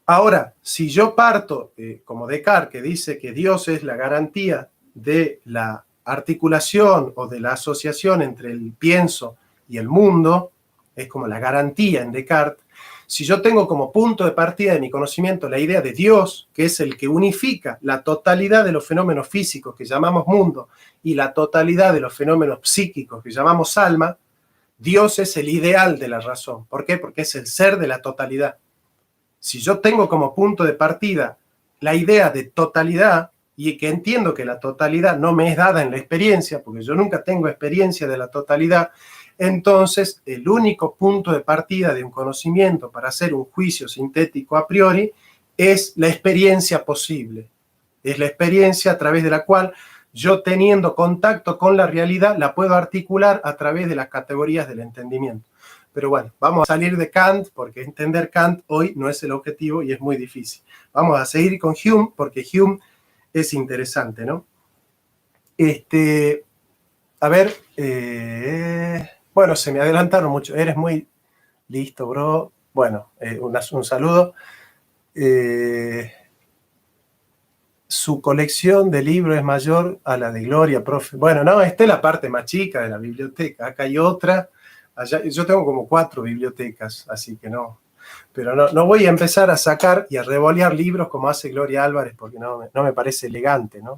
Ahora, si yo parto, como Descartes, que dice que Dios es la garantía de la articulación o de la asociación entre el pienso y el mundo, es como la garantía en Descartes. Si yo tengo como punto de partida de mi conocimiento la idea de Dios, que es el que unifica la totalidad de los fenómenos físicos que llamamos mundo y la totalidad de los fenómenos psíquicos que llamamos alma, Dios es el ideal de la razón. ¿Por qué? Porque es el ser de la totalidad. Si yo tengo como punto de partida la idea de totalidad y que entiendo que la totalidad no me es dada en la experiencia, porque yo nunca tengo experiencia de la totalidad, entonces el único punto de partida de un conocimiento para hacer un juicio sintético a priori es la experiencia posible. Es la experiencia a través de la cual yo, teniendo contacto con la realidad, la puedo articular a través de las categorías del entendimiento. Pero bueno, vamos a salir de Kant, porque entender Kant hoy no es el objetivo y es muy difícil. Vamos a seguir con Hume, porque Hume es interesante, ¿no? A ver, bueno, se me adelantaron mucho. Eres muy listo, bro. Bueno, un saludo. Su colección de libros es mayor a la de Gloria, profe. Bueno, no, esta es la parte más chica de la biblioteca. Acá hay otra. Allá, yo tengo como 4 bibliotecas, así que no. Pero no voy a empezar a sacar y a revolear libros como hace Gloria Álvarez, porque no me parece elegante, ¿no?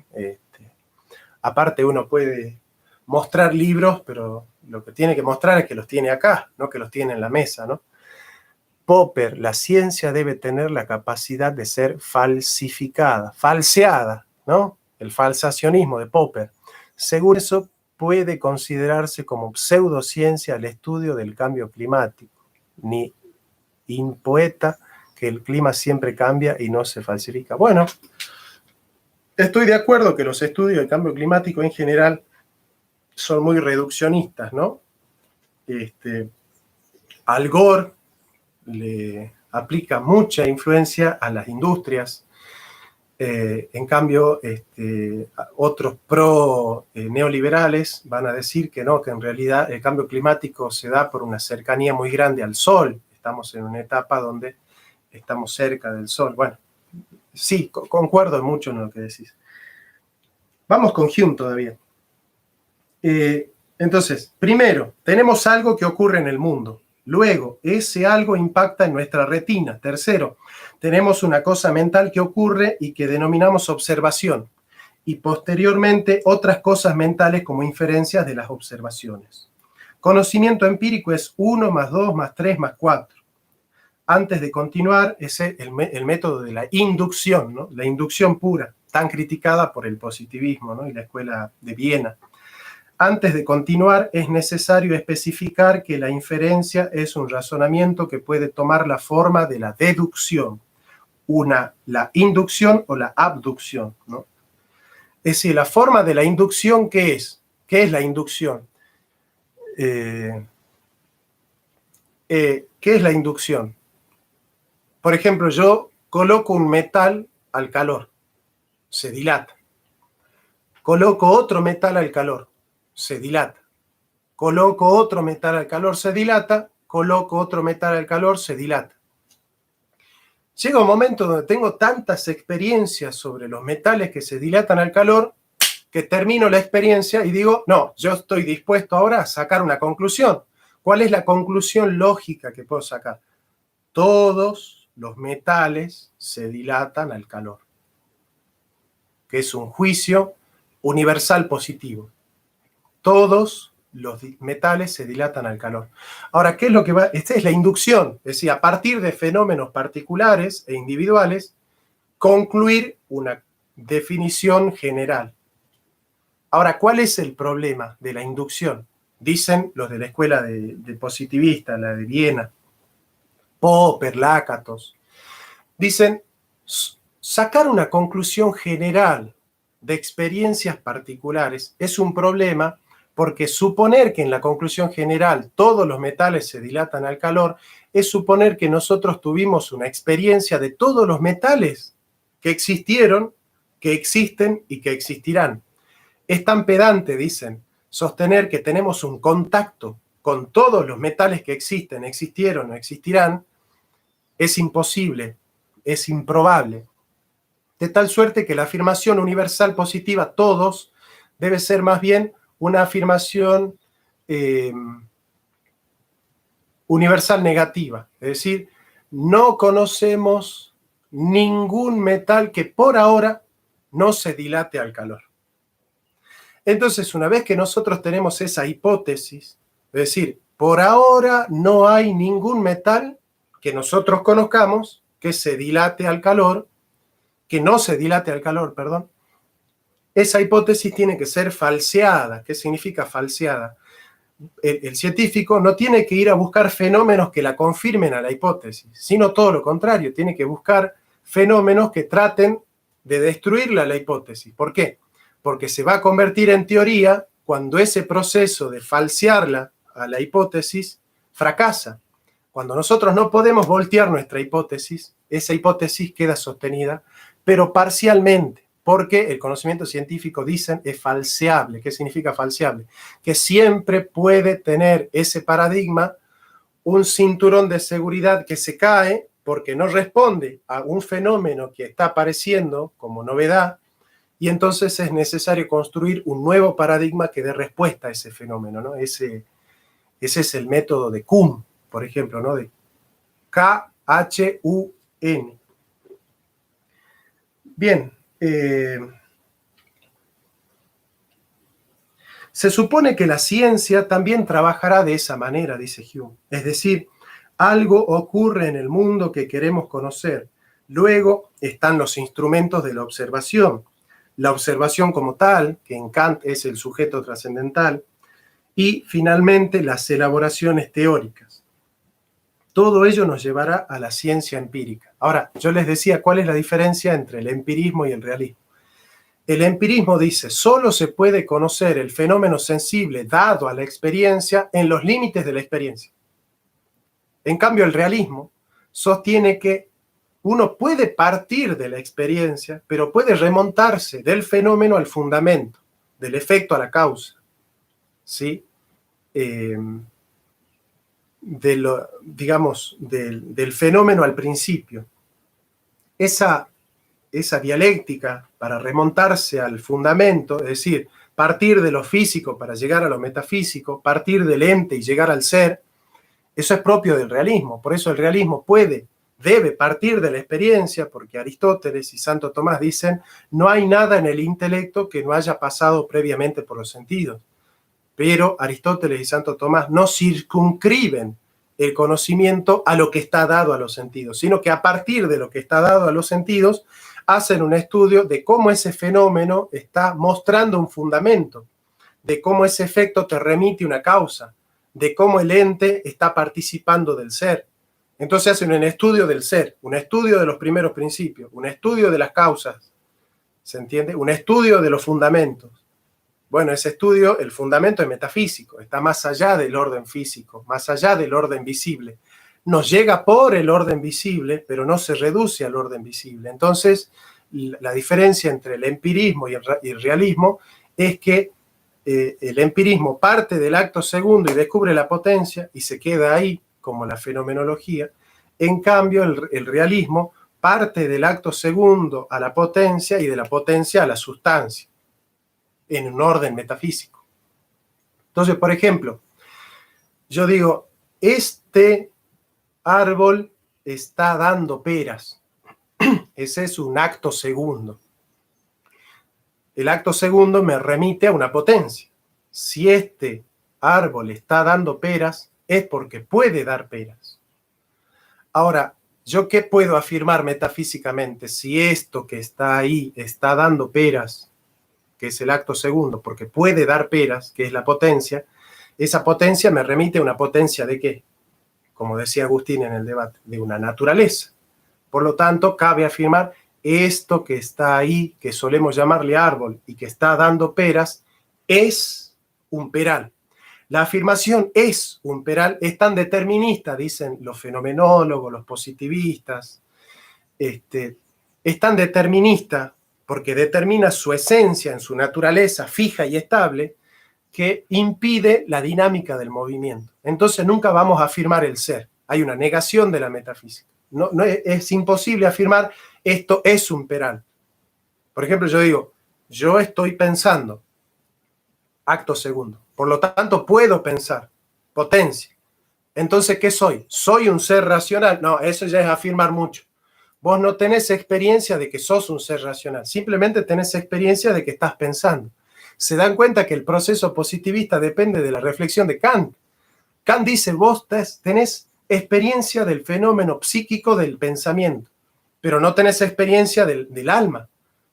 Aparte, uno puede mostrar libros, pero lo que tiene que mostrar es que los tiene acá, no que los tiene en la mesa, ¿no? Popper, la ciencia debe tener la capacidad de ser falsificada, falseada, ¿no? El falsacionismo de Popper. Según eso, puede considerarse como pseudociencia el estudio del cambio climático, ni impoeta que el clima siempre cambia y no se falsifica. Bueno, estoy de acuerdo que los estudios del cambio climático en general son muy reduccionistas, ¿no? Al Gore le aplica mucha influencia a las industrias. En cambio, otros pro-neoliberales van a decir que no, que en realidad el cambio climático se da por una cercanía muy grande al Sol. Estamos en una etapa donde estamos cerca del Sol. Bueno, sí, concuerdo mucho en lo que decís. Vamos con Hume todavía. Entonces, primero, tenemos algo que ocurre en el mundo. Luego, ese algo impacta en nuestra retina. Tercero, tenemos una cosa mental que ocurre y que denominamos observación. Y posteriormente, otras cosas mentales como inferencias de las observaciones. Conocimiento empírico es 1 más 2 más 3 más 4. Antes de continuar, ese es el método de la inducción, ¿no? La inducción pura, tan criticada por el positivismo, ¿no? Y la escuela de Viena. Antes de continuar, es necesario especificar que la inferencia es un razonamiento que puede tomar la forma de la deducción, la inducción o la abducción, ¿no? Es decir, la forma de la inducción, ¿qué es? ¿Qué es la inducción? ¿Qué es la inducción? Por ejemplo, yo coloco un metal al calor, se dilata. Coloco otro metal al calor, se dilata. Coloco otro metal al calor, se dilata. Coloco otro metal al calor, se dilata. Llega un momento donde tengo tantas experiencias sobre los metales que se dilatan al calor que termino la experiencia y digo, no, yo estoy dispuesto ahora a sacar una conclusión. ¿Cuál es la conclusión lógica que puedo sacar? Todos los metales se dilatan al calor, que es un juicio universal positivo. Todos los metales se dilatan al calor. Ahora, ¿qué es lo que va? Esta es la inducción, es decir, a partir de fenómenos particulares e individuales, concluir una definición general. Ahora, ¿cuál es el problema de la inducción? Dicen los de la escuela de positivista, la de Viena, Popper, Lakatos, dicen, sacar una conclusión general de experiencias particulares es un problema porque suponer que en la conclusión general todos los metales se dilatan al calor es suponer que nosotros tuvimos una experiencia de todos los metales que existieron, que existen y que existirán. Es tan pedante, dicen, sostener que tenemos un contacto con todos los metales que existen, existieron o existirán, es imposible, es improbable. De tal suerte que la afirmación universal positiva, todos, debe ser más bien una afirmación universal negativa. Es decir, no conocemos ningún metal que por ahora no se dilate al calor. Entonces, una vez que nosotros tenemos esa hipótesis, es decir, por ahora no hay ningún metal que nosotros conozcamos que se dilate al calor, que no se dilate al calor, perdón, esa hipótesis tiene que ser falseada. ¿Qué significa falseada? El científico no tiene que ir a buscar fenómenos que la confirmen a la hipótesis, sino todo lo contrario, tiene que buscar fenómenos que traten de destruirla a la hipótesis. ¿Por qué? Porque se va a convertir en teoría cuando ese proceso de falsearla a la hipótesis fracasa. Cuando nosotros no podemos voltear nuestra hipótesis, esa hipótesis queda sostenida, pero parcialmente, porque el conocimiento científico, dicen, es falseable. ¿Qué significa falseable? Que siempre puede tener ese paradigma un cinturón de seguridad que se cae porque no responde a un fenómeno que está apareciendo como novedad, y entonces es necesario construir un nuevo paradigma que dé respuesta a ese fenómeno, ¿no? Ese es el método de Kuhn, por ejemplo, ¿no? De K-H-U-N. Bien, se supone que la ciencia también trabajará de esa manera, dice Hume. Es decir, algo ocurre en el mundo que queremos conocer. Luego están los instrumentos de la observación. La observación como tal, que en Kant es el sujeto trascendental, y finalmente las elaboraciones teóricas. Todo ello nos llevará a la ciencia empírica. Ahora, yo les decía cuál es la diferencia entre el empirismo y el realismo. El empirismo dice, solo se puede conocer el fenómeno sensible dado a la experiencia en los límites de la experiencia. En cambio, el realismo sostiene que uno puede partir de la experiencia, pero puede remontarse del fenómeno al fundamento, del efecto a la causa, ¿sí? Del fenómeno al principio. Esa dialéctica para remontarse al fundamento, es decir, partir de lo físico para llegar a lo metafísico, partir del ente y llegar al ser, eso es propio del realismo. Por eso el realismo debe partir de la experiencia, porque Aristóteles y Santo Tomás dicen, no hay nada en el intelecto que no haya pasado previamente por los sentidos. pero Aristóteles y Santo Tomás no circunscriben el conocimiento a lo que está dado a los sentidos, sino que a partir de lo que está dado a los sentidos, hacen un estudio de cómo ese fenómeno está mostrando un fundamento, de cómo ese efecto te remite una causa, de cómo el ente está participando del ser. Entonces hacen un estudio del ser, un estudio de los primeros principios, un estudio de las causas, ¿se entiende? Un estudio de los fundamentos. Bueno, ese estudio, el fundamento es metafísico, está más allá del orden físico, más allá del orden visible. Nos llega por el orden visible, pero no se reduce al orden visible. Entonces, la diferencia entre el empirismo y el realismo es que el empirismo parte del acto segundo y descubre la potencia y se queda ahí, como la fenomenología. En cambio, el realismo parte del acto segundo a la potencia y de la potencia a la sustancia, en un orden metafísico. Entonces, por ejemplo, yo digo, este árbol está dando peras. Ese es un acto segundo. El acto segundo me remite a una potencia. Si este árbol está dando peras, es porque puede dar peras. Ahora, ¿yo qué puedo afirmar metafísicamente? Si esto que está ahí está dando peras, que es el acto segundo, porque puede dar peras, que es la potencia, esa potencia me remite a una potencia ¿de qué? Como decía Agustín en el debate, de una naturaleza. Por lo tanto, cabe afirmar esto que está ahí, que solemos llamarle árbol y que está dando peras, es un peral. La afirmación es un peral, es tan determinista, dicen los fenomenólogos, los positivistas, es tan determinista porque determina su esencia en su naturaleza fija y estable, que impide la dinámica del movimiento. Entonces nunca vamos a afirmar el ser. Hay una negación de la metafísica. No es imposible afirmar esto es un peral. Por ejemplo, yo digo, yo estoy pensando, acto segundo. Por lo tanto, puedo pensar, potencia. Entonces, ¿qué soy? ¿Soy un ser racional? No, eso ya es afirmar mucho. Vos no tenés experiencia de que sos un ser racional, simplemente tenés experiencia de que estás pensando. Se dan cuenta que el proceso positivista depende de la reflexión de Kant. Kant dice, vos tenés experiencia del fenómeno psíquico del pensamiento, pero no tenés experiencia del alma.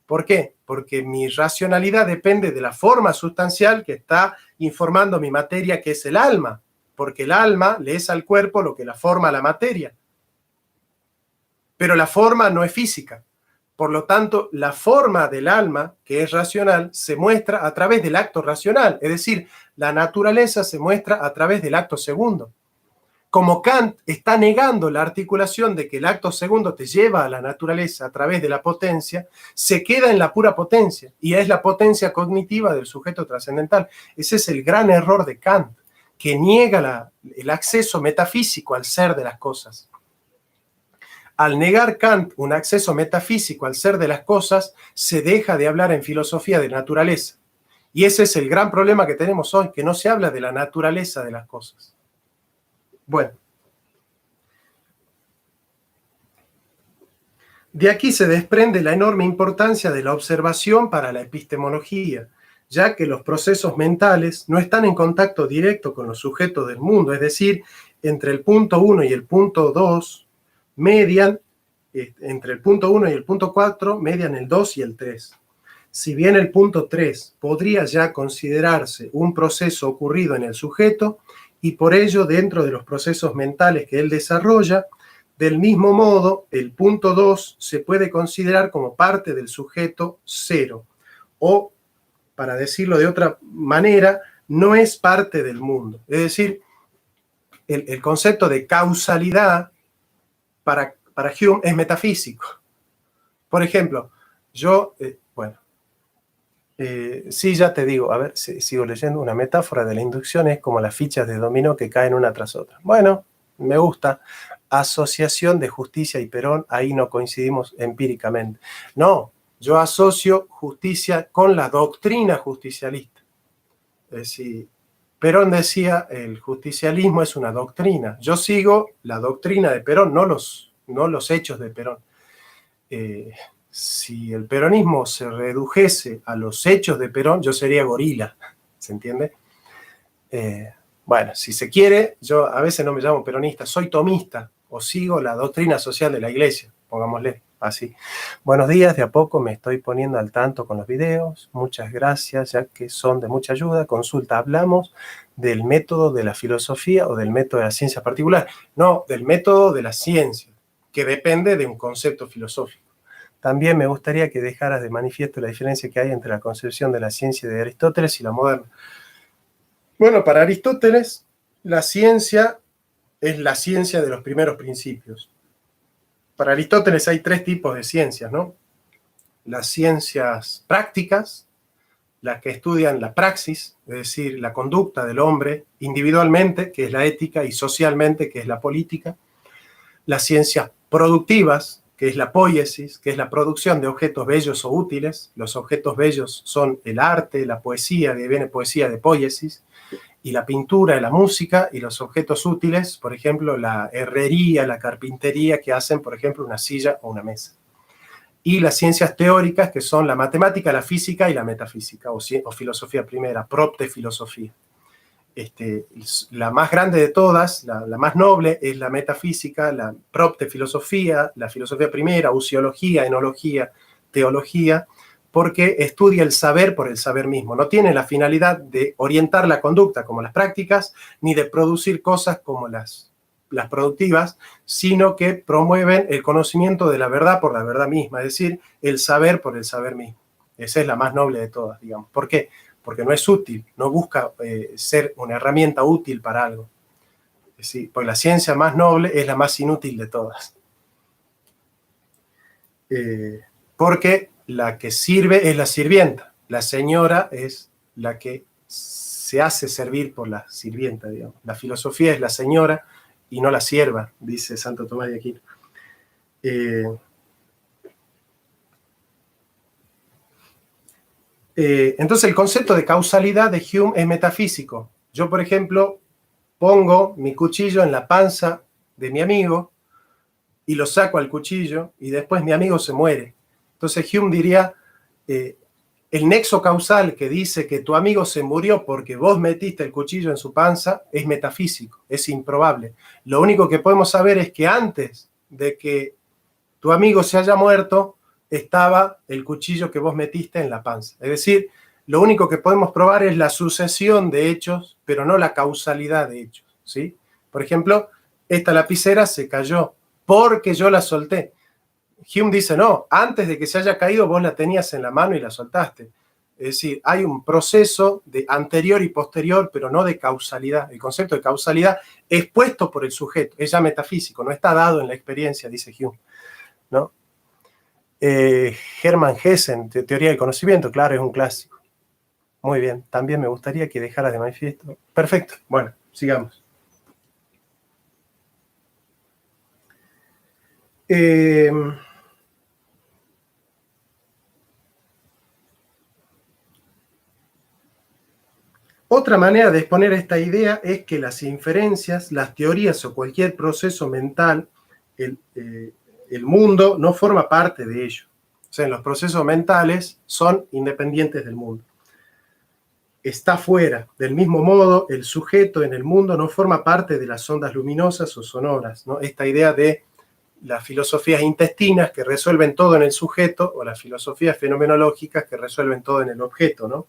¿Por qué? Porque mi racionalidad depende de la forma sustancial que está informando mi materia, que es el alma, porque el alma le es al cuerpo lo que la forma a la materia. Pero la forma no es física. Por lo tanto, la forma del alma, que es racional, se muestra a través del acto racional. Es decir, la naturaleza se muestra a través del acto segundo. Como Kant está negando la articulación de que el acto segundo te lleva a la naturaleza a través de la potencia, se queda en la pura potencia, y es la potencia cognitiva del sujeto trascendental. Ese es el gran error de Kant, que niega el acceso metafísico al ser de las cosas. Al negar Kant un acceso metafísico al ser de las cosas, se deja de hablar en filosofía de naturaleza. Y ese es el gran problema que tenemos hoy, que no se habla de la naturaleza de las cosas. Bueno, de aquí se desprende la enorme importancia de la observación para la epistemología, ya que los procesos mentales no están en contacto directo con los sujetos del mundo, es decir, entre el punto 1 y el punto 2 median, entre el punto 1 y el punto 4 median el 2 y el 3. Si bien el punto 3 podría ya considerarse un proceso ocurrido en el sujeto, y por ello dentro de los procesos mentales que él desarrolla, del mismo modo, el punto 2 se puede considerar como parte del sujeto cero, o, para decirlo de otra manera, no es parte del mundo. Es decir, el concepto de causalidad para Hume es metafísico. Por ejemplo, yo, sí, ya te digo, a ver, sigo leyendo, una metáfora de la inducción es como las fichas de dominó que caen una tras otra. Bueno, me gusta. Asociación de justicia y Perón, ahí no coincidimos empíricamente. No, yo asocio justicia con la doctrina justicialista. Es decir, Perón decía, el justicialismo es una doctrina. Yo sigo la doctrina de Perón, no los hechos de Perón. Si el peronismo se redujese a los hechos de Perón, yo sería gorila, ¿se entiende? Bueno, si se quiere, yo a veces no me llamo peronista, soy tomista o sigo la doctrina social de la Iglesia, pongámosle así. Buenos días, de a poco me estoy poniendo al tanto con los videos. Muchas gracias, ya que son de mucha ayuda. Consulta, hablamos del método de la filosofía o del método de la ciencia particular. No, del método de la ciencia, que depende de un concepto filosófico. También me gustaría que dejaras de manifiesto la diferencia que hay entre la concepción de la ciencia de Aristóteles y la moderna. Bueno, para Aristóteles, la ciencia es la ciencia de los primeros principios. Para Aristóteles hay tres tipos de ciencias, ¿no? Las ciencias prácticas, las que estudian la praxis, es decir, la conducta del hombre individualmente, que es la ética, y socialmente, que es la política. Las ciencias productivas, que es la poiesis, que es la producción de objetos bellos o útiles. Los objetos bellos son el arte, la poesía, de ahí viene poesía de poiesis, y la pintura, la música, y los objetos útiles, por ejemplo, la herrería, la carpintería, que hacen, por ejemplo, una silla o una mesa. Y las ciencias teóricas, que son la matemática, la física y la metafísica, o filosofía primera, propte filosofía. La más grande de todas, la más noble, es la metafísica, la propte filosofía, la filosofía primera, usiología, enología, teología, porque estudia el saber por el saber mismo. No tiene la finalidad de orientar la conducta como las prácticas, ni de producir cosas como las productivas, sino que promueven el conocimiento de la verdad por la verdad misma, es decir, el saber por el saber mismo. Esa es la más noble de todas, digamos. ¿Por qué? Porque no es útil, no busca ser una herramienta útil para algo. Es decir, porque la ciencia más noble es la más inútil de todas. Porque la que sirve es la sirvienta. La señora es la que se hace servir por la sirvienta, digamos. La filosofía es la señora y no la sierva, dice Santo Tomás de Aquino. Entonces el concepto de causalidad de Hume es metafísico. Yo, por ejemplo, pongo mi cuchillo en la panza de mi amigo y lo saco al cuchillo y después mi amigo se muere. Entonces Hume diría, el nexo causal que dice que tu amigo se murió porque vos metiste el cuchillo en su panza es metafísico, es improbable. Lo único que podemos saber es que antes de que tu amigo se haya muerto, estaba el cuchillo que vos metiste en la panza. Es decir, lo único que podemos probar es la sucesión de hechos, pero no la causalidad de hechos, ¿sí? Por ejemplo, esta lapicera se cayó porque yo la solté. Hume dice, no, antes de que se haya caído vos la tenías en la mano y la soltaste. Es decir, hay un proceso de anterior y posterior, pero no de causalidad. El concepto de causalidad es puesto por el sujeto, es ya metafísico, no está dado en la experiencia, dice Hume, ¿no? Hermann Hessen, Teoría del Conocimiento, claro, es un clásico. Muy bien, también me gustaría que dejaras de manifiesto. Perfecto, bueno, sigamos. Otra manera de exponer esta idea es que las inferencias, las teorías o cualquier proceso mental, el mundo no forma parte de ello. O sea, los procesos mentales son independientes del mundo. Está fuera. Del mismo modo, el sujeto en el mundo no forma parte de las ondas luminosas o sonoras, ¿no? Esta idea de las filosofías intestinas que resuelven todo en el sujeto o las filosofías fenomenológicas que resuelven todo en el objeto, ¿no?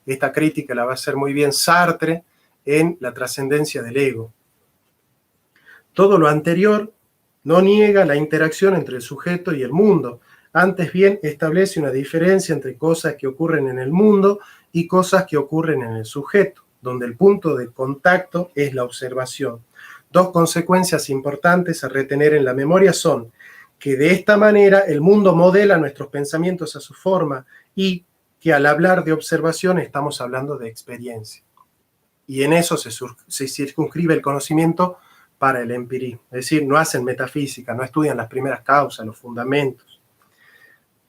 Esta crítica la va a hacer muy bien Sartre en La trascendencia del ego. Todo lo anterior no niega la interacción entre el sujeto y el mundo, antes bien establece una diferencia entre cosas que ocurren en el mundo y cosas que ocurren en el sujeto, donde el punto de contacto es la observación. Dos consecuencias importantes a retener en la memoria son que de esta manera el mundo modela nuestros pensamientos a su forma y que al hablar de observación estamos hablando de experiencia. Y en eso se circunscribe el conocimiento para el empirismo. Es decir, no hacen metafísica, no estudian las primeras causas, los fundamentos.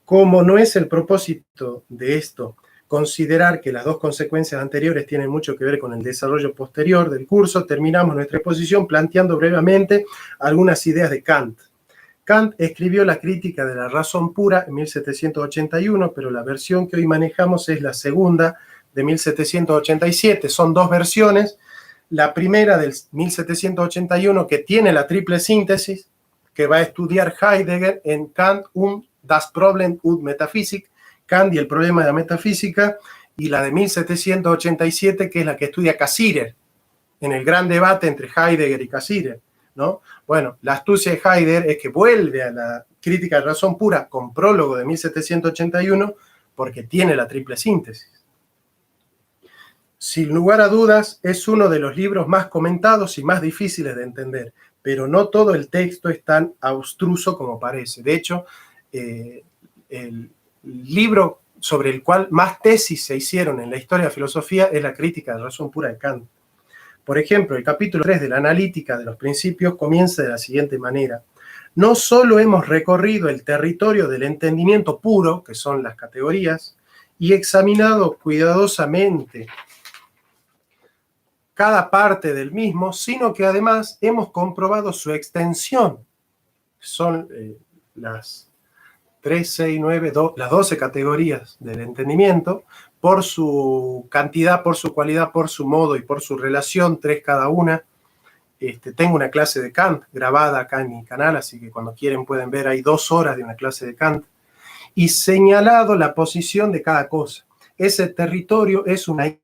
Como no es el propósito de esto considerar que las dos consecuencias anteriores tienen mucho que ver con el desarrollo posterior del curso, terminamos nuestra exposición planteando brevemente algunas ideas de Kant. Kant escribió la Crítica de la razón pura en 1781, pero la versión que hoy manejamos es la segunda, de 1787. Son dos versiones. La primera del 1781, que tiene la triple síntesis, que va a estudiar Heidegger en Kant und das Problem und Metaphysik, Kant y el problema de la metafísica, y la de 1787, que es la que estudia Cassirer, en el gran debate entre Heidegger y Cassirer, ¿no? Bueno, la astucia de Heidegger es que vuelve a la crítica de razón pura con prólogo de 1781 porque tiene la triple síntesis. Sin lugar a dudas, es uno de los libros más comentados y más difíciles de entender, pero no todo el texto es tan abstruso como parece. De hecho, el libro sobre el cual más tesis se hicieron en la historia de la filosofía es la crítica de razón pura de Kant. Por ejemplo, el capítulo 3 de la analítica de los principios comienza de la siguiente manera. No solo hemos recorrido el territorio del entendimiento puro, que son las categorías, y examinado cuidadosamente cada parte del mismo, sino que además hemos comprobado su extensión. Son las 3, 6, 9, las 12 categorías del entendimiento, por su cantidad, por su cualidad, por su modo y por su relación, 3 cada una. Tengo una clase de Kant grabada acá en mi canal, así que cuando quieren pueden ver, hay 2 horas de una clase de Kant. Y señalado la posición de cada cosa. Ese territorio es una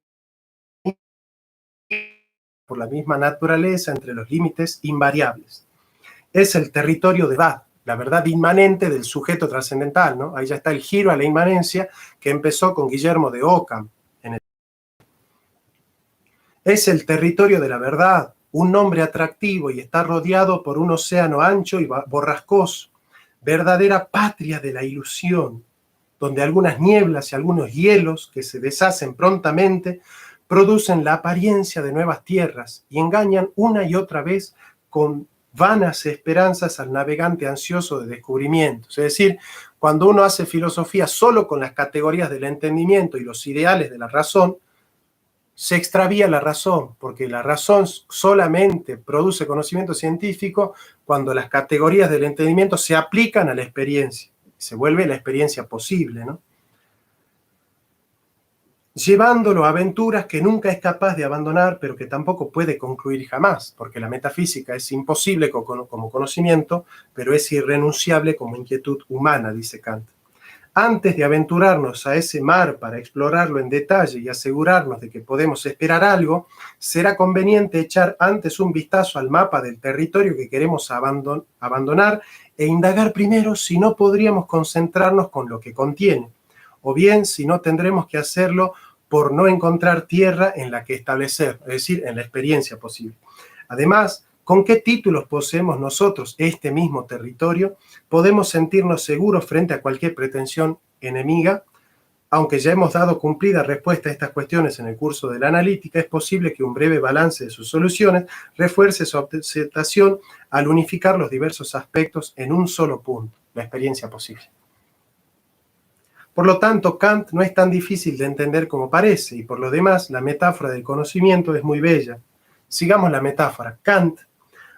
por la misma naturaleza entre los límites invariables. Es el territorio de verdad, la verdad inmanente del sujeto trascendental, ¿no? Ahí ya está el giro a la inmanencia que empezó con Guillermo de Ockham. Es el territorio de la verdad, un nombre atractivo y está rodeado por un océano ancho y borrascoso, verdadera patria de la ilusión, donde algunas nieblas y algunos hielos que se deshacen prontamente producen la apariencia de nuevas tierras y engañan una y otra vez con vanas esperanzas al navegante ansioso de descubrimientos. Es decir, cuando uno hace filosofía solo con las categorías del entendimiento y los ideales de la razón, se extravía la razón, porque la razón solamente produce conocimiento científico cuando las categorías del entendimiento se aplican a la experiencia. Se vuelve la experiencia posible, ¿no? Llevándolo a aventuras que nunca es capaz de abandonar, pero que tampoco puede concluir jamás, porque la metafísica es imposible como conocimiento, pero es irrenunciable como inquietud humana, dice Kant. Antes de aventurarnos a ese mar para explorarlo en detalle y asegurarnos de que podemos esperar algo, será conveniente echar antes un vistazo al mapa del territorio que queremos abandonar e indagar primero si no podríamos concentrarnos con lo que contiene, o bien si no tendremos que hacerlo por no encontrar tierra en la que establecer, es decir, en la experiencia posible. Además, ¿con qué títulos poseemos nosotros este mismo territorio? Podemos sentirnos seguros frente a cualquier pretensión enemiga. Aunque ya hemos dado cumplida respuesta a estas cuestiones en el curso de la analítica, es posible que un breve balance de sus soluciones refuerce su aceptación al unificar los diversos aspectos en un solo punto, la experiencia posible. Por lo tanto, Kant no es tan difícil de entender como parece, y por lo demás, la metáfora del conocimiento es muy bella. Sigamos la metáfora. Kant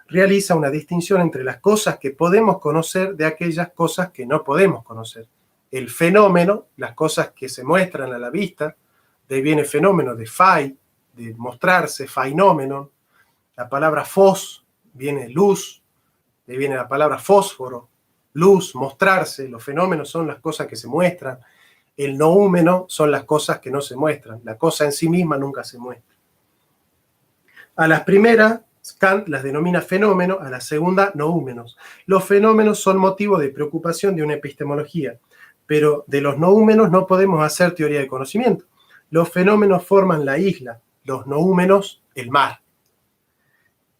realiza una distinción entre las cosas que podemos conocer de aquellas cosas que no podemos conocer. El fenómeno, las cosas que se muestran a la vista, de ahí viene fenómeno de fai, de mostrarse, fainómeno. La palabra fos viene luz, de ahí viene la palabra fósforo, luz, mostrarse. Los fenómenos son las cosas que se muestran. El noúmeno son las cosas que no se muestran. La cosa en sí misma nunca se muestra. A las primeras, Kant las denomina fenómeno, a la segunda, noúmenos. Los fenómenos son motivo de preocupación de una epistemología, pero de los noúmenos no podemos hacer teoría de conocimiento. Los fenómenos forman la isla, los noúmenos el mar.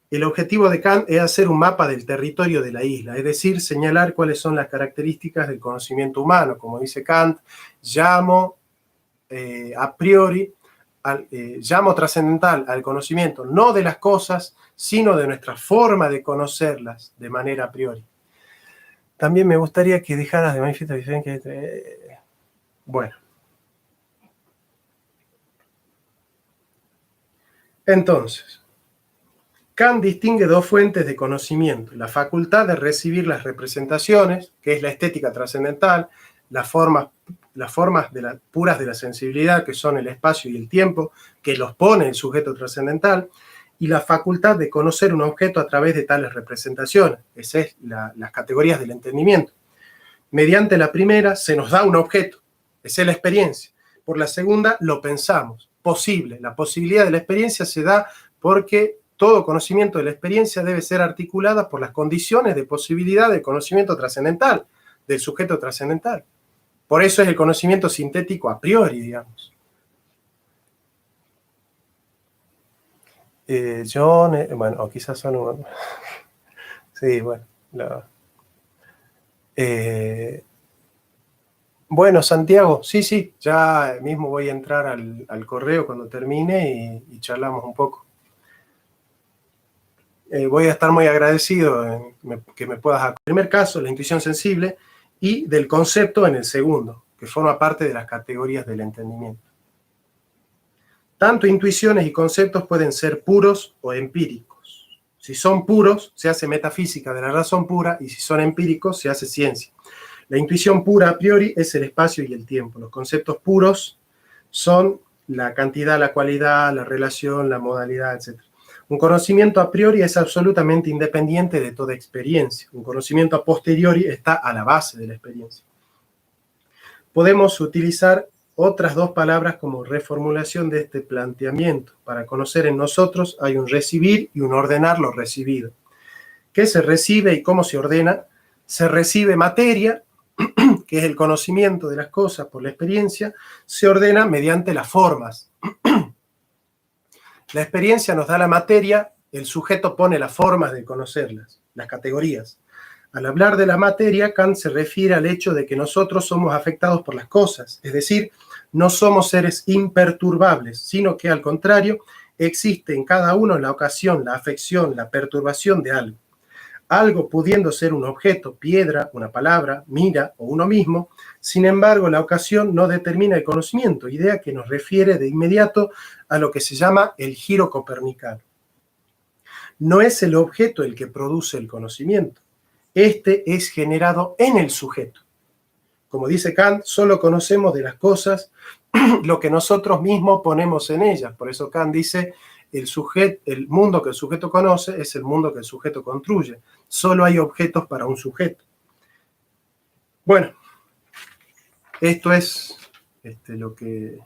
El objetivo de Kant es hacer un mapa del territorio de la isla, es decir, señalar cuáles son las características del conocimiento humano. Como dice Kant, llamo a priori, llamo trascendental al conocimiento, no de las cosas, sino de nuestra forma de conocerlas de manera a priori. También me gustaría que dejaras de manifestar que... Bueno. Entonces, Kant distingue dos fuentes de conocimiento, la facultad de recibir las representaciones, que es la estética trascendental, las formas puras de la sensibilidad, que son el espacio y el tiempo, que los pone el sujeto trascendental, y la facultad de conocer un objeto a través de tales representaciones. Esas son las categorías del entendimiento. Mediante la primera se nos da un objeto, esa es la experiencia. Por la segunda lo pensamos, posible. La posibilidad de la experiencia se da porque todo conocimiento de la experiencia debe ser articulada por las condiciones de posibilidad del conocimiento trascendental, del sujeto trascendental. Por eso es el conocimiento sintético a priori, digamos. Bueno, o quizás son... Sí, bueno. Bueno, Santiago, sí, ya mismo voy a entrar al correo cuando termine y charlamos un poco. Voy a estar muy agradecido que me puedas... En el primer caso, la intuición sensible, y del concepto en el segundo, que forma parte de las categorías del entendimiento. Tanto intuiciones y conceptos pueden ser puros o empíricos. Si son puros, se hace metafísica de la razón pura, y si son empíricos, se hace ciencia. La intuición pura a priori es el espacio y el tiempo. Los conceptos puros son la cantidad, la cualidad, la relación, la modalidad, etc. Un conocimiento a priori es absolutamente independiente de toda experiencia. Un conocimiento a posteriori está a la base de la experiencia. Podemos utilizar otras dos palabras como reformulación de este planteamiento. Para conocer en nosotros hay un recibir y un ordenar lo recibido. ¿Qué se recibe y cómo se ordena? Se recibe materia, que es el conocimiento de las cosas por la experiencia, se ordena mediante las formas. La experiencia nos da la materia, el sujeto pone las formas de conocerlas, las categorías. Al hablar de la materia, Kant se refiere al hecho de que nosotros somos afectados por las cosas, es decir, no somos seres imperturbables, sino que al contrario, existe en cada uno la ocasión, la afección, la perturbación de algo. Algo pudiendo ser un objeto, piedra, una palabra, mira o uno mismo, sin embargo, la ocasión no determina el conocimiento, idea que nos refiere de inmediato a lo que se llama el giro copernicano. No es el objeto el que produce el conocimiento, este es generado en el sujeto. Como dice Kant, solo conocemos de las cosas lo que nosotros mismos ponemos en ellas. Por eso Kant dice, el mundo que el sujeto conoce es el mundo que el sujeto construye. Solo hay objetos para un sujeto. Bueno, esto es lo que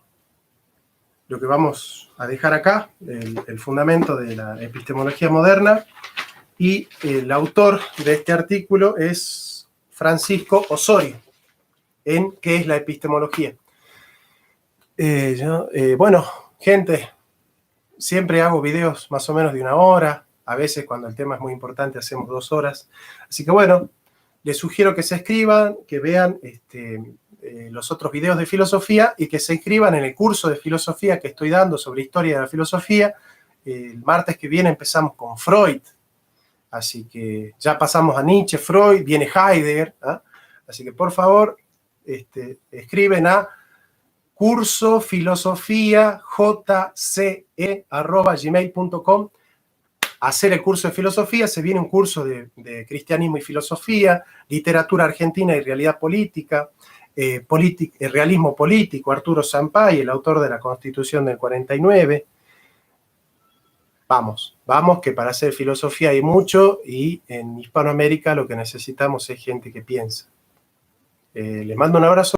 vamos a dejar acá, el fundamento de la epistemología moderna, y el autor de este artículo es Francisco Osorio, en ¿Qué es la epistemología? Bueno, gente, siempre hago videos más o menos de 1 hora, a veces cuando el tema es muy importante hacemos 2 horas, así que bueno, les sugiero que se inscriban, que vean los otros videos de filosofía y que se inscriban en el curso de filosofía que estoy dando sobre historia de la filosofía. El martes que viene empezamos con Freud, así que ya pasamos a Nietzsche, Freud, viene Heidegger, ¿eh? Así que por favor, escriben a cursofilosofia@gmail.com, hacer el curso de filosofía. Se viene un curso de cristianismo y filosofía, literatura argentina y realidad política, realismo político, Arturo Sampay, el autor de la Constitución del 49. Vamos, que para hacer filosofía hay mucho, y en Hispanoamérica lo que necesitamos es gente que piensa. Les mando un abrazo.